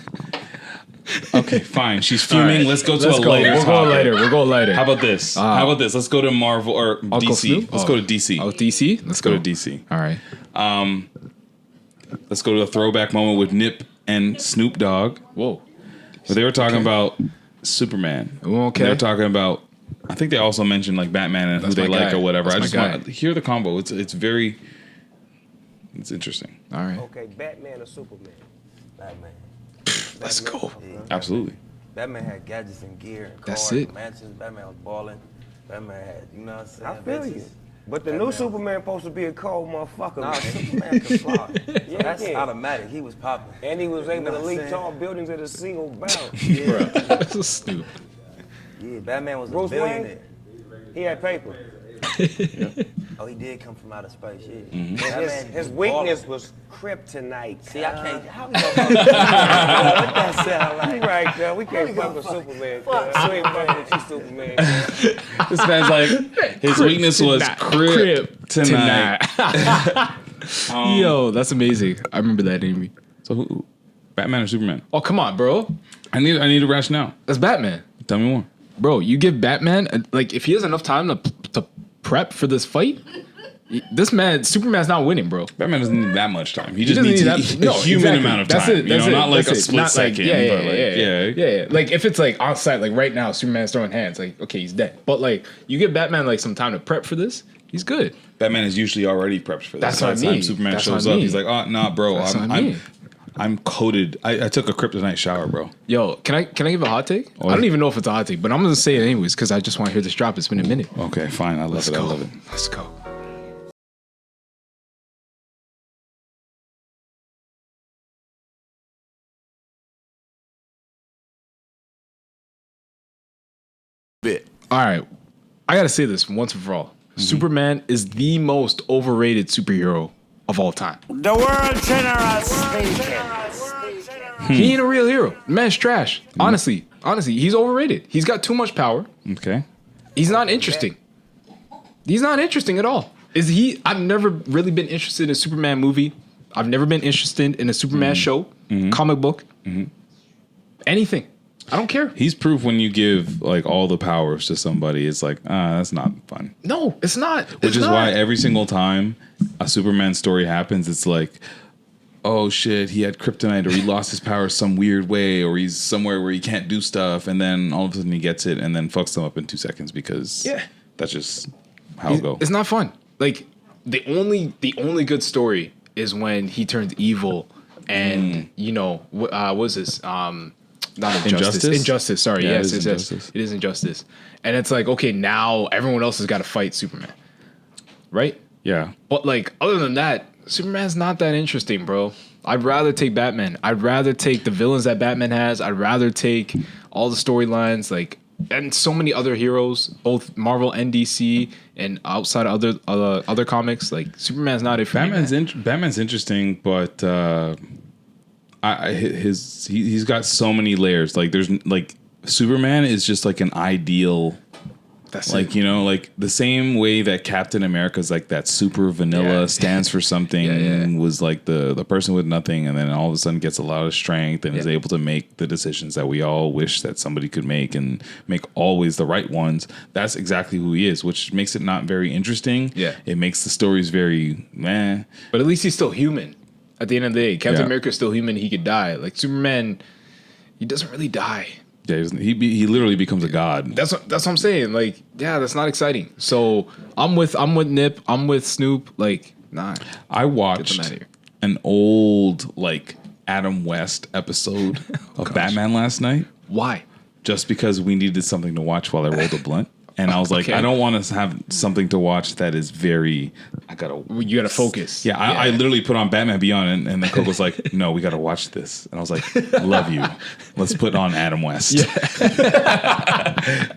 Okay, fine. She's fuming. Right. Let's go to a lighter. We'll go lighter. How about this? Let's go to Marvel or DC. Let's go to DC. Oh, DC? Let's go to DC. All right. Let's go to a throwback moment with Nip and Snoop Dogg. Whoa. But they were talking about Superman. Okay. They were talking about, I think they also mentioned like Batman and who they like or whatever. I just want to hear the combo. It's interesting. All right. Okay, Batman or Superman? Batman. Let's go. Yeah. Absolutely. Batman had gadgets and gear and That's cars it. and mansions. Batman was balling. Batman had, you know what I'm saying? I feel you. But the new Superman supposed to be a cold motherfucker. Nah, Superman can fly. Yeah, that's automatic. He was popping. And he was able to leap tall buildings at a single bound. Yeah. That's so stupid. Yeah, Batman was a billionaire. He had paper. Oh, he did come from outer space, yeah. Mm-hmm. His weakness was kryptonite. See, I can't. How we gonna what that sound like? You right, there. We can't fuck with Superman. We ain't fucking with you, Superman. This man's like, his weakness was kryptonite. Yo, that's amazing. I remember that, Amy. So who? Batman or Superman? Oh, come on, bro. I need a rationale. That's Batman. Tell me more. Bro, you give Batman, like, if he has enough time to prep for this fight, Superman's not winning, bro. Batman doesn't need that much time. He just needs a human amount of time. Not like a split second. Yeah. Like, if it's like on site, like right now, Superman's throwing hands, like, okay, he's dead. But like, you give Batman like some time to prep for this, he's good. Batman is usually already prepped for this. That's what I mean. Time Superman shows up, he's like, oh, nah, bro, I'm coated. I took a kryptonite shower, bro. Yo, can I give a hot take? I don't even know if it's a hot take, but I'm gonna say it anyways because I just want to hear this drop. It's been a minute. Okay, fine. I love it. Let's go. All right, I gotta say this once and for all. Superman is the most overrated superhero of all time. The world general speaking. He ain't a real hero. The man's trash. Honestly, he's overrated. He's got too much power. Okay. He's not interesting. He's not interesting at all. I've never really been interested in a Superman movie. I've never been interested in a Superman show, comic book, anything. I don't care. He's proof when you give like all the powers to somebody, it's like, that's not fun. No, it's not. Which is why every single time a Superman story happens, it's like, oh shit, he had kryptonite or he lost his power some weird way or he's somewhere where he can't do stuff and then all of a sudden he gets it and then fucks them up in 2 seconds because that's just how it goes. It's not fun. Like the only good story is when he turns evil and what was this? Not Injustice. Injustice. Sorry. Yeah, yes, it is Injustice. It is Injustice. And it's like, okay, now everyone else has got to fight Superman. Right? Yeah. But like, other than that, Superman's not that interesting, bro. I'd rather take Batman. I'd rather take the villains that Batman has. I'd rather take all the storylines, like, and so many other heroes, both Marvel and DC, and outside of other comics. Like, Superman's not a Batman's interesting, but he's got so many layers. Like there's like Superman is just like an ideal That's like, you know, like the same way that Captain America's like that super vanilla stands for something was like the person with nothing, and then all of a sudden gets a lot of strength and is able to make the decisions that we all wish that somebody could make and make always the right ones. That's exactly who he is, which makes it not very interesting. Yeah. It makes the stories very meh. But at least he's still human. At the end of the day, Captain America's still human. He could die. Like Superman, he doesn't really die. Yeah, he literally becomes a god. That's what I'm saying. Like, yeah, that's not exciting. So I'm with Nip. I'm with Snoop. Like, nah. I watched an old like Adam West episode of Batman last night. Why? Just because we needed something to watch while I rolled a blunt. And I was like, I don't want to have something to watch that is very. You gotta focus. Yeah, I literally put on Batman Beyond, and then Coke was like, "No, we gotta watch this." And I was like, "Love you. Let's put on Adam West." Yeah.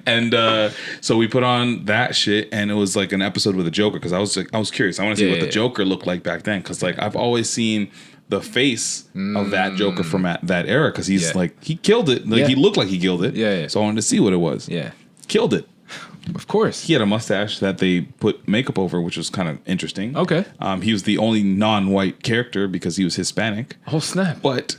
And so we put on that shit, and it was like an episode with a Joker because I was curious. I want to see what the Joker looked like back then because like I've always seen the face of that Joker from that era because he's like he killed it. Like he looked like he killed it. Yeah. So I wanted to see what it was. Yeah. Killed it. Of course. He had a mustache that they put makeup over, which was kind of interesting. Okay. He was the only non-white character because he was Hispanic. Oh, snap. But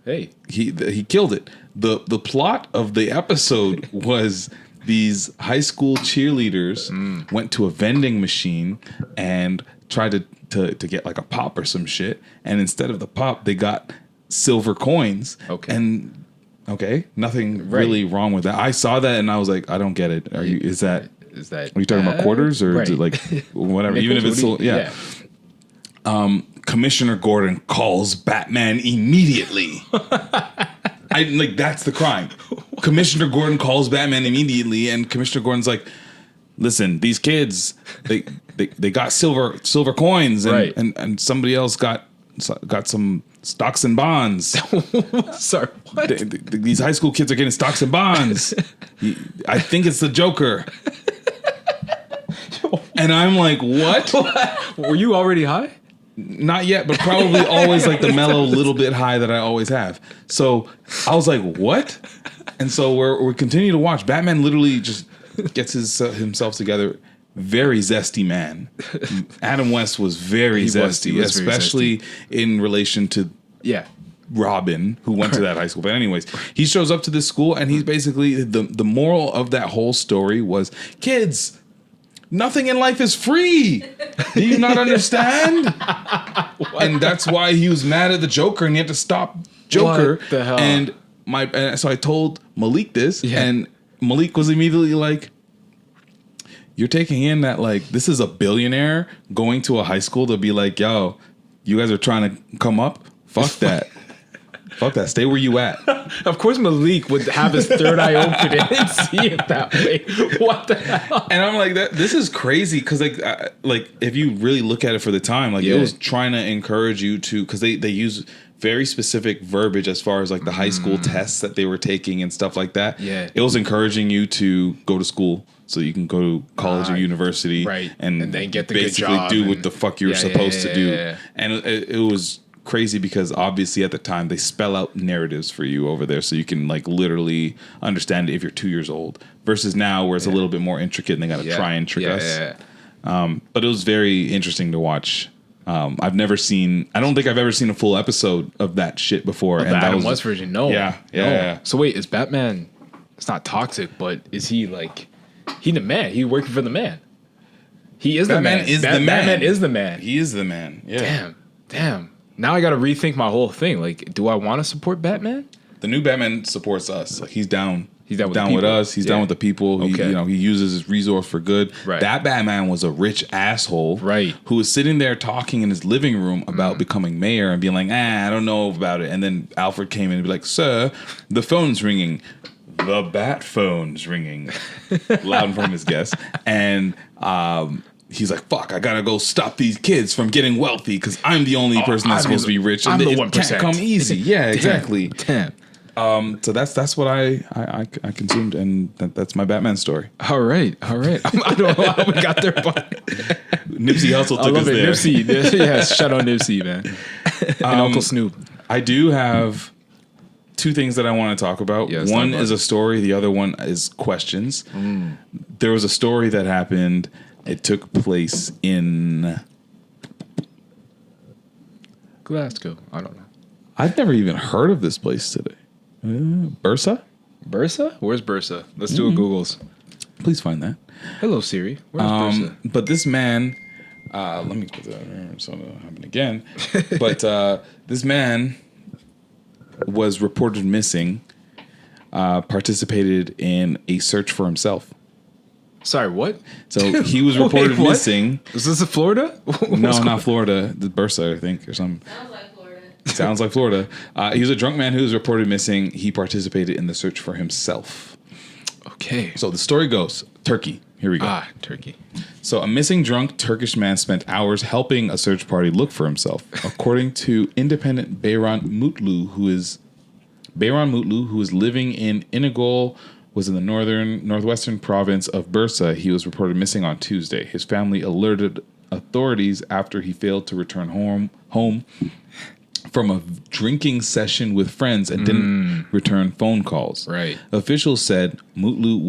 hey, he killed it. The plot of the episode was these high school cheerleaders went to a vending machine and tried to get like a pop or some shit. And instead of the pop, they got silver coins. Okay. And nothing really wrong with that. I saw that and I was like, I don't get it. Are you talking about quarters or is it like whatever? Even if it's Commissioner Gordon calls Batman immediately. That's the crime. Commissioner Gordon calls Batman immediately, and Commissioner Gordon's like, listen, these kids they got silver coins and somebody else got some stocks and bonds. Sorry, what? These high school kids are getting stocks and bonds. I think it's the Joker. And I'm like, what? Were you already high? Not yet, but probably always like the mellow little bit high that I always have. So I was like, what? And so we continue to watch. Batman literally just gets himself together. Very zesty man. Adam West was very zesty, especially in relation to Robbin, who went to that high school. But anyways, he shows up to this school, and he's basically the moral of that whole story was, kids, nothing in life is free. Do you not understand? And that's why he was mad at the Joker, and he had to stop Joker. What the hell? And so I told Malik this, and Malik was immediately like, you're taking in that like this is a billionaire going to a high school to be like, yo, you guys are trying to come up? Fuck that. Fuck that. Stay where you at. Of course Malik would have his third eye open and see it that way. What the hell? And I'm like, this is crazy because like if you really look at it for the time, like it was trying to encourage you to, because they use very specific verbiage as far as like the high school tests that they were taking and stuff like that. Yeah. It was encouraging you to go to school so you can go to college or university and then get the basically good job do what the fuck you're supposed to do. Yeah. And it was crazy because obviously at the time they spell out narratives for you over there so you can like literally understand it if you're 2 years old versus now where it's a little bit more intricate and they got to try and trick us. But it was very interesting to watch. I don't think I've ever seen a full episode of that shit before. And the Adam West version, no. Yeah. So wait, is Batman, it's not toxic, but is he like, he the man? He working for the man. He is Batman the man. is the man. Batman is the man. He is the man. Yeah. Damn. Now I got to rethink my whole thing. Like, do I want to support Batman? The new Batman supports us. Like he's down. He's down with with us. He's down with the people. Okay. He uses his resource for good. Right. That Batman was a rich asshole. Right. Who was sitting there talking in his living room about becoming mayor and being like, I don't know about it. And then Alfred came in and be like, sir, the phone's ringing. The bat phone's ringing. Loud in front of his guests. And he's like, fuck, I gotta go stop these kids from getting wealthy because I'm the only person that's supposed to be rich. I'm and the it 1%. can't come easy. Yeah, exactly. Damn. So that's what I consumed, and that's my Batman story. All right. I don't know how we got there, but Nipsey Hussle took us there. Nipsey, yes, shout out Nipsey, man, and Uncle Snoop. I do have two things that I want to talk about. Yes, one is a story. The other one is questions. There was a story that happened. It took place in Glasgow. I don't know. I've never even heard of this place today. Bursa? Bursa? Where's Bursa? Let's do a Googles. Please find that. Hello, Siri. Where's Bursa? But this man, let me put that so it'll happen again. But this man was reported missing, participated in a search for himself. Sorry, what? So he was reported missing. Is this in Florida? No, not Florida. The Bursa, I think, or something. Sounds like Florida. He was a drunk man who was reported missing. He participated in the search for himself. Okay. So the story goes, Turkey. Here we go. Turkey. So a missing drunk Turkish man spent hours helping a search party look for himself. According to independent Bayram Mutlu, who is living in Inegöl, was in the northwestern province of Bursa. He was reported missing on Tuesday. His family alerted authorities after he failed to return home from a drinking session with friends and didn't return phone calls. Right. Officials said Mutlu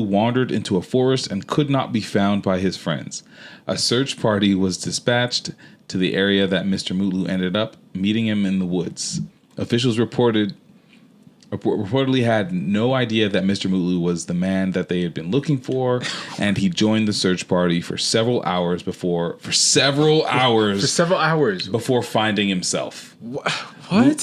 wandered into a forest and could not be found by his friends. A search party was dispatched to the area that Mr. Mutlu ended up, meeting him in the woods. Officials reportedly had no idea that Mr. Mutlu was the man that they had been looking for, and he joined the search party for several hours before finding himself. What?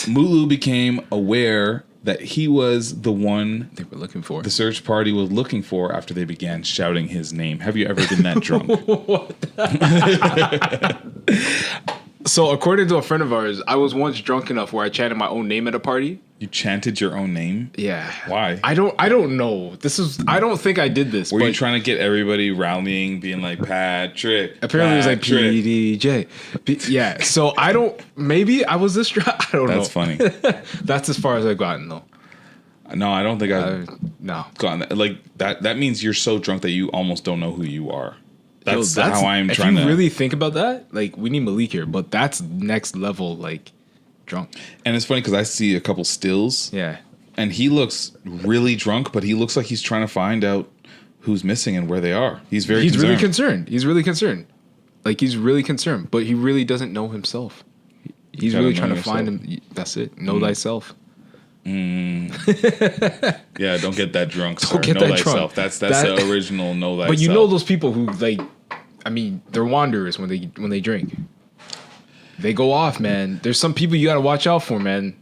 Mutlu became aware that he was the one they were looking for. The search party was looking for after they began shouting his name. Have you ever been that drunk? So, according to a friend of ours, I was once drunk enough where I chanted my own name at a party. You chanted your own name? Yeah. Why? I don't know. I don't think I did this. Were you trying to get everybody rallying, being like, Patrick? Apparently it was like PDJ. Yeah. So maybe I was this drunk. I don't know. That's funny. That's as far as I've gotten though. No, I don't think I've gotten that. Like that means you're so drunk that you almost don't know who you are. That's how I'm trying to. If you really think about that, like we need Malik here, but that's next level, like drunk. And it's funny because I see a couple stills. Yeah. And he looks really drunk, but he looks like he's trying to find out who's missing and where they are. He's really concerned. He's really concerned. Like he's really concerned, but he really doesn't know himself. He's really trying to find him. That's it. Know thyself. Yeah, don't get that drunk. Don't get that drunk. That's the original know thyself. But you know those people who they're wanderers when they drink. They go off, man. There's some people you got to watch out for, man.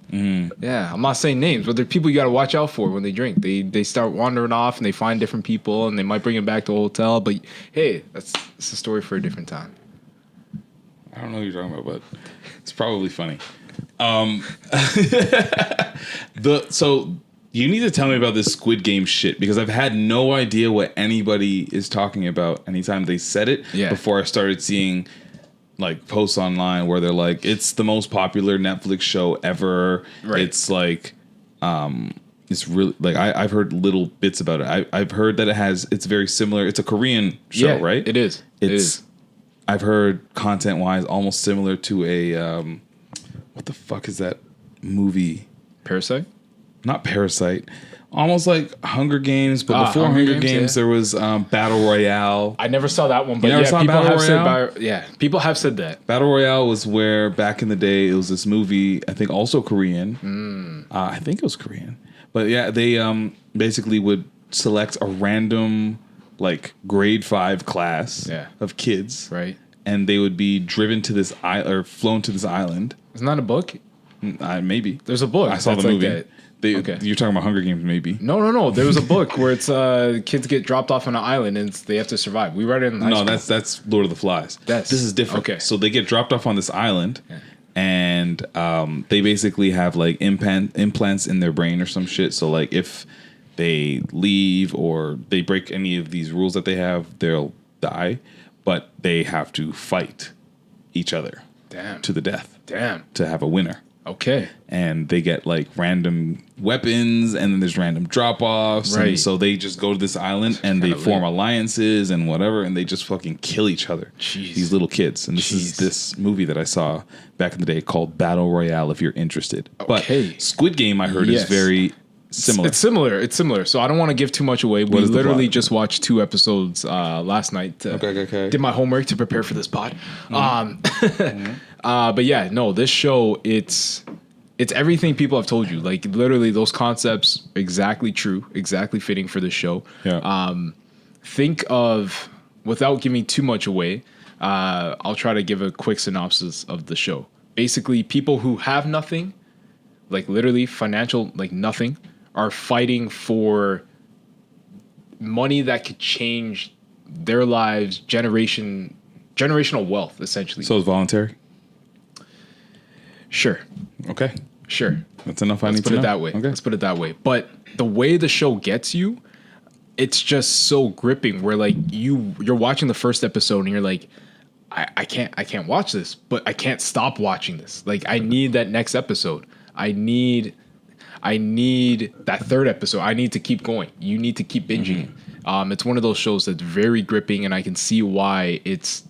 Yeah, I'm not saying names, but there are people you got to watch out for when they drink. They start wandering off and they find different people and they might bring them back to a hotel. But hey, it's a story for a different time. I don't know what you're talking about, but it's probably funny. So you need to tell me about this Squid Game shit because I've had no idea what anybody is talking about anytime they said it before I started seeing like posts online where they're like, it's the most popular Netflix show ever. Right. It's like, it's really like I've heard little bits about it. I've heard that it's very similar. It's a Korean show, right? It is. It is. I've heard content wise almost similar to a what the fuck is that movie? Parasite? Not Parasite. Almost like Hunger Games, but before Hunger Games there was Battle Royale. I never saw that one, but people have said that. Battle Royale was where back in the day it was this movie, I think also Korean. I think it was Korean. But yeah, they basically would select a random like grade 5 class of kids. Right. And they would be driven to this island or flown to this island. Isn't that a book? Maybe. There's a book. I saw the movie. You're talking about Hunger Games, maybe? No. There was a book where it's kids get dropped off on an island and they have to survive. We read it in high school. That's Lord of the Flies. This is different. Okay. So they get dropped off on this island, and they basically have like implants in their brain or some shit. So like if they leave or they break any of these rules that they have, they'll die. But they have to fight each other to the death. Damn. To have a winner. Okay. And they get like random weapons, and then there's random drop-offs. Right. And so they just go to this island and they form alliances and whatever, and they just fucking kill each other. Jeez. These little kids. And this is this movie that I saw back in the day called Battle Royale, if you're interested. Okay. But Squid Game, I heard, is very similar. It's similar. So I don't want to give too much away. We literally just watched 2 episodes last night. Okay. Did my homework to prepare for this pod. But yeah, no, this show, it's everything people have told you. Like literally those concepts, exactly true, exactly fitting for this show. Yeah. Think of, without giving too much away, I'll try to give a quick synopsis of the show. Basically, people who have nothing, like literally financial, like nothing, are fighting for money that could change their lives, generational wealth, essentially. So it's voluntary? Sure. Okay. Sure. That's enough I need to know. Let's put it that way. Okay. Let's put it that way. But the way the show gets you, it's just so gripping where like you're watching the first episode and you're like, I can't watch this, but I can't stop watching this. Like I need that next episode. I need that third episode. I need to keep going. You need to keep binging it. It's one of those shows that's very gripping, and I can see why it's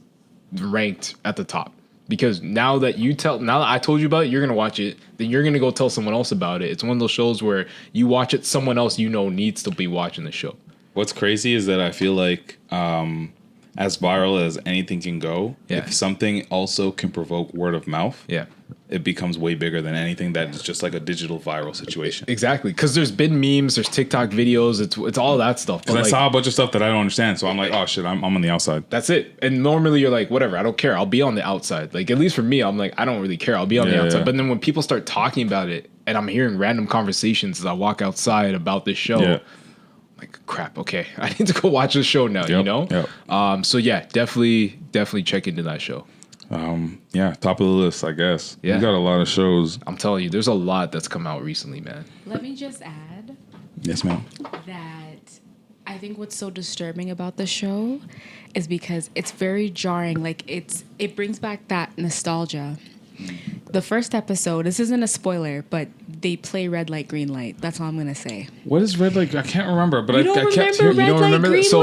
ranked at the top. Because now that I told you about it, you're going to watch it, then you're going to go tell someone else about it. It's one of those shows where you watch it, someone else needs to be watching the show. What's crazy is that I feel like as viral as anything can go, if something also can provoke word of mouth, it becomes way bigger than anything that is just like a digital viral situation. Exactly. Because there's been memes, there's TikTok videos, it's all that stuff. Because I saw a bunch of stuff that I don't understand, so I'm like, oh shit, I'm on the outside. That's it. And normally you're like, whatever, I don't care. I'll be on the outside. Like, at least for me, I'm like, I don't really care. I'll be on the outside. But then when people start talking about it, and I'm hearing random conversations as I walk outside about this show, like, crap, okay, I need to go watch this show now, you know? So yeah, definitely check into that show. Top of the list, I guess. Yeah. We got a lot of shows. I'm telling you, there's a lot that's come out recently, man. Let me just add. Yes, ma'am. That I think what's so disturbing about the show is because it's very jarring. Like it brings back that nostalgia. The first episode, this isn't a spoiler, but they play red light, green light. That's all I'm gonna say. What is red light? I can't remember, but I kept hearing. You don't remember red light, green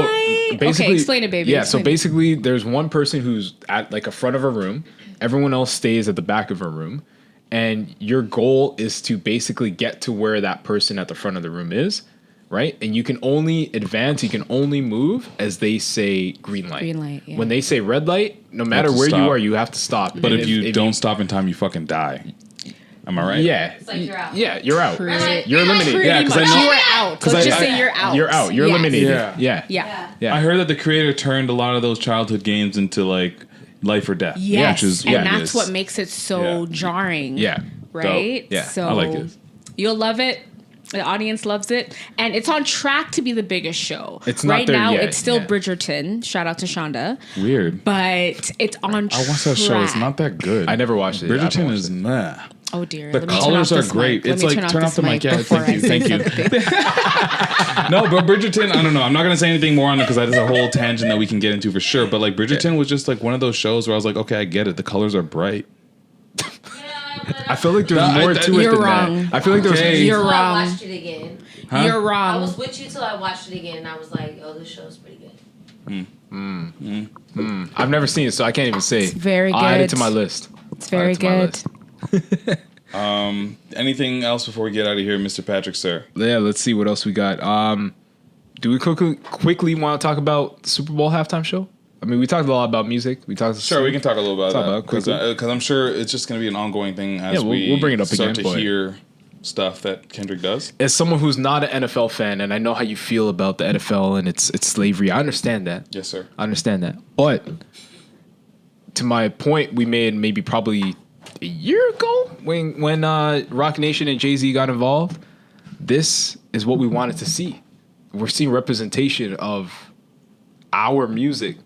light? Basically, okay, explain it, baby. Yeah, explain so basically, there's one person who's at like a front of a room. Everyone else stays at the back of a room, and your goal is to basically get to where that person at the front of the room is, right? And you can only advance, you can only move as they say green light. Green light, yeah. When they say red light, no matter where you are, you have to stop. But if you don't stop in time, you fucking die. Am I right? Yeah. It's like you're out. Yeah, you're out. Pretty- You're eliminated. Yeah, because I know- you are out. Let's just say you're out. You're out. You're Yes. eliminated. Yeah. Yeah. I heard that the creator turned a lot of those childhood games into like life or death. Yes, Which is and what it that's is. what makes it so jarring. Yeah. Right? Dope. Yeah, So I like it. You'll love it. The audience loves it. And it's on track to be the biggest show. It's not right there now, yet. it's still Bridgerton. Shout out to Shonda. Weird. But it's on track. I watched that show. It's not that good. I never watched it. Bridgerton is nah. Oh dear. The Let me turn colors off are this great. mic. It's Let me like turn off this the mic. Yeah, before thank you. I say Thank you. something. No, but Bridgerton, I don't know. I'm not gonna say anything more on it because that is a whole tangent that we can get into for sure. But like Bridgerton was just like one of those shows where I was like, okay, I get it. The colors are bright. I feel like there's more to it You're than wrong. that. I feel like there's Okay. You're Till I wrong. watched it again. Huh? You're I wrong. was with you till I watched it again, and I was like, "Oh, this show's pretty good." I've never seen it, so I can't even say. It's very I'll add it good. to my list. It's very Add it to my good. list. Anything else before we get out of here, Mr. Patrick, sir? Yeah, let's see what else we got. Do we quickly want to talk about the Super Bowl halftime show? I mean, we talked a lot about music. We talked. Sure, we can talk a little about Talk that about it because I'm sure it's just going to be an ongoing thing as we'll bring it up start again, to but- hear stuff that Kendrick does. As someone who's not an NFL fan, and I know how you feel about the NFL and its slavery, I understand that. Yes, sir. I understand that. But to my point, we made maybe probably a year ago when Rock Nation and Jay-Z got involved. This is what we wanted to see. We're seeing representation of our music,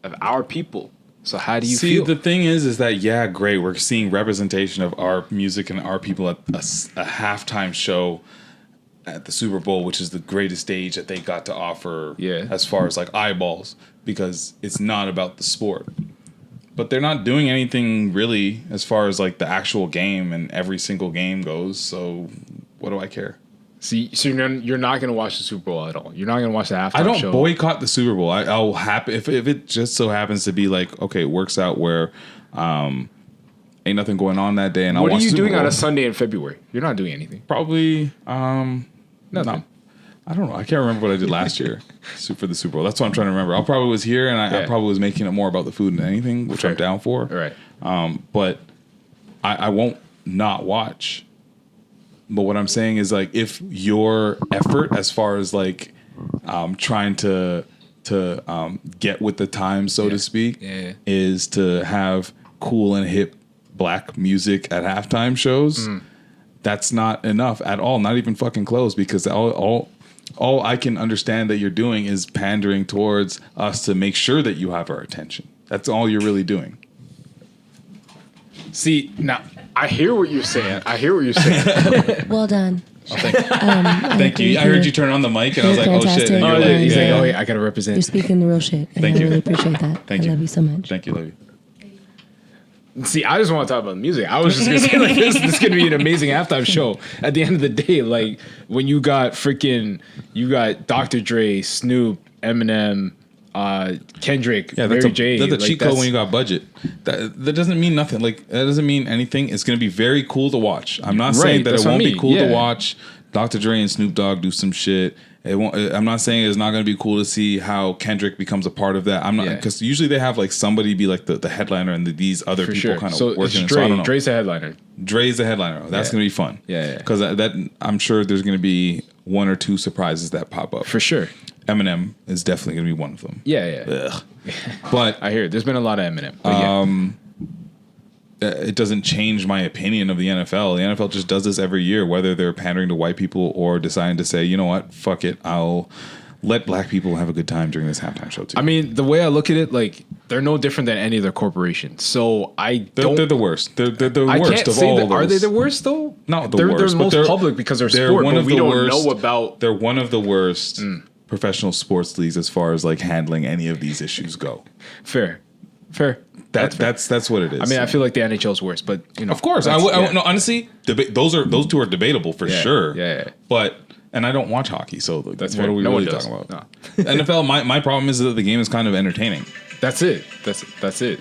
of our people. So how do you See, feel? the thing is that, yeah, great. We're seeing representation of our music and our people at a halftime show at the Super Bowl, which is the greatest stage that they got to offer Yeah. as far as like eyeballs, because it's not about the sport. But they're not doing anything really as far as like the actual game and every single game goes. So what do I care? See, so you're not going to watch the Super Bowl at all. You're not going to watch the halftime show. I don't boycott the Super Bowl. I'll happy if it just so happens to be like, okay, it works out where ain't nothing going on that day, and what I'll watch are you Super doing Bowl. on a Sunday in February? You're not doing anything. Probably nothing. No, I don't know. I can't remember what I did last year for the Super Bowl. That's what I'm trying to remember. I probably was here, and I probably was making it more about the food than anything, which I'm down for. Right. But I won't not watch. But what I'm saying is, like, if your effort as far as like trying to get with the times, so to speak, is to have cool and hip black music at halftime shows, that's not enough at all. Not even fucking close, because all I can understand that you're doing is pandering towards us to make sure that you have our attention. That's all you're really doing. See, now I hear what you're saying. Well done. Oh, thank you. I heard you turn on the mic, and I was like, fantastic. oh shit. And you're like, he's like, oh wait, I gotta represent. You're speaking the real shit. And Thank I you. really appreciate that. Thank I you. love you so much. Thank you, love you. See, I just want to talk about the music. I was just gonna say, like, this is gonna be an amazing halftime show. At the end of the day, like, when you got Dr. Dre, Snoop, Eminem, Kendrick, Mary J. That's a cheat code when you got budget. That doesn't mean nothing. Like, that doesn't mean anything. It's gonna be very cool to watch. I'm not saying that it won't be cool to watch Dr. Dre and Snoop Dogg do some shit. I'm not saying it's not going to be cool to see how Kendrick becomes a part of that. I'm not, because usually they have like somebody be like the headliner and these other people kind of working. It's Dre. So I don't know. Dre's the headliner. Dre's the headliner. That's going to be fun. Yeah. Because that I'm sure there's going to be one or two surprises that pop up For sure. Eminem is definitely going to be one of them. Yeah. Ugh. But I hear it. There's been a lot of Eminem. But it doesn't change my opinion of the NFL. The NFL just does this every year, whether they're pandering to white people or deciding to say, you know what, fuck it, I'll let black people have a good time during this halftime show too. I mean, the way I look at it, like, they're no different than any other corporation. So they're the worst. They're the I worst can't of say all that. of Are those. they the worst though? Not the they're worst. They're most public because they're sport, but we don't know about. They're one of the worst professional sports leagues as far as like handling any of these issues go. Fair. That's what it is. I mean, I feel like the NHL's worse, but you know, of course, no, honestly, those two are debatable for sure. Yeah. But and I don't watch hockey, so That's what fair. are we really talking about? No. NFL. My problem is that the game is kind of entertaining. That's it. That's it.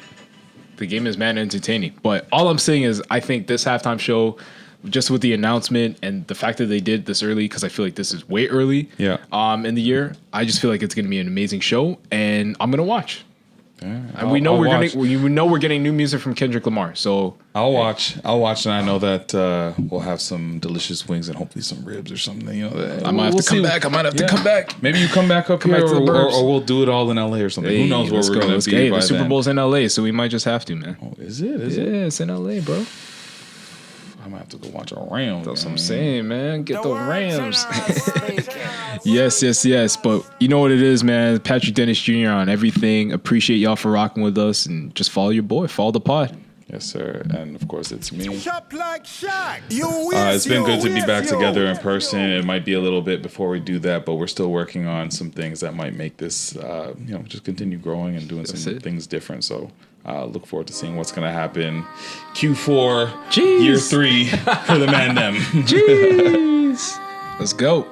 The game is man entertaining. But all I'm saying is, I think this halftime show, just with the announcement and the fact that they did this early, because I feel like this is way early. Yeah. In the year, I just feel like it's going to be an amazing show, and I'm going to watch. Yeah, and we know we're getting new music from Kendrick Lamar. So I'll watch, and I know that we'll have some delicious wings and hopefully some ribs or something. You know, I might have to come back. I might have to come back. Maybe you come back up Come here, back to the or burbs. we'll do it all in LA or something. Who knows where we're going to be? The Super Bowl's in LA, so we might just have to, man. Oh, is it? Yeah, it's in LA, bro. I might have to go watch a Rams. That's what I'm saying, man. Get the Rams. Yes. But you know what it is, man. Patrick Dennis Jr. on everything. Appreciate y'all for rocking with us, and just follow your boy. Follow the pod. Yes, sir. And of course, it's me. Chop like Shaq. It's been good to be back together in person. It might be a little bit before we do that, but we're still working on some things that might make this, just continue growing and doing some things different. So look forward to seeing what's going to happen. Q4, year 3 for the mandem. Jeez. Let's go.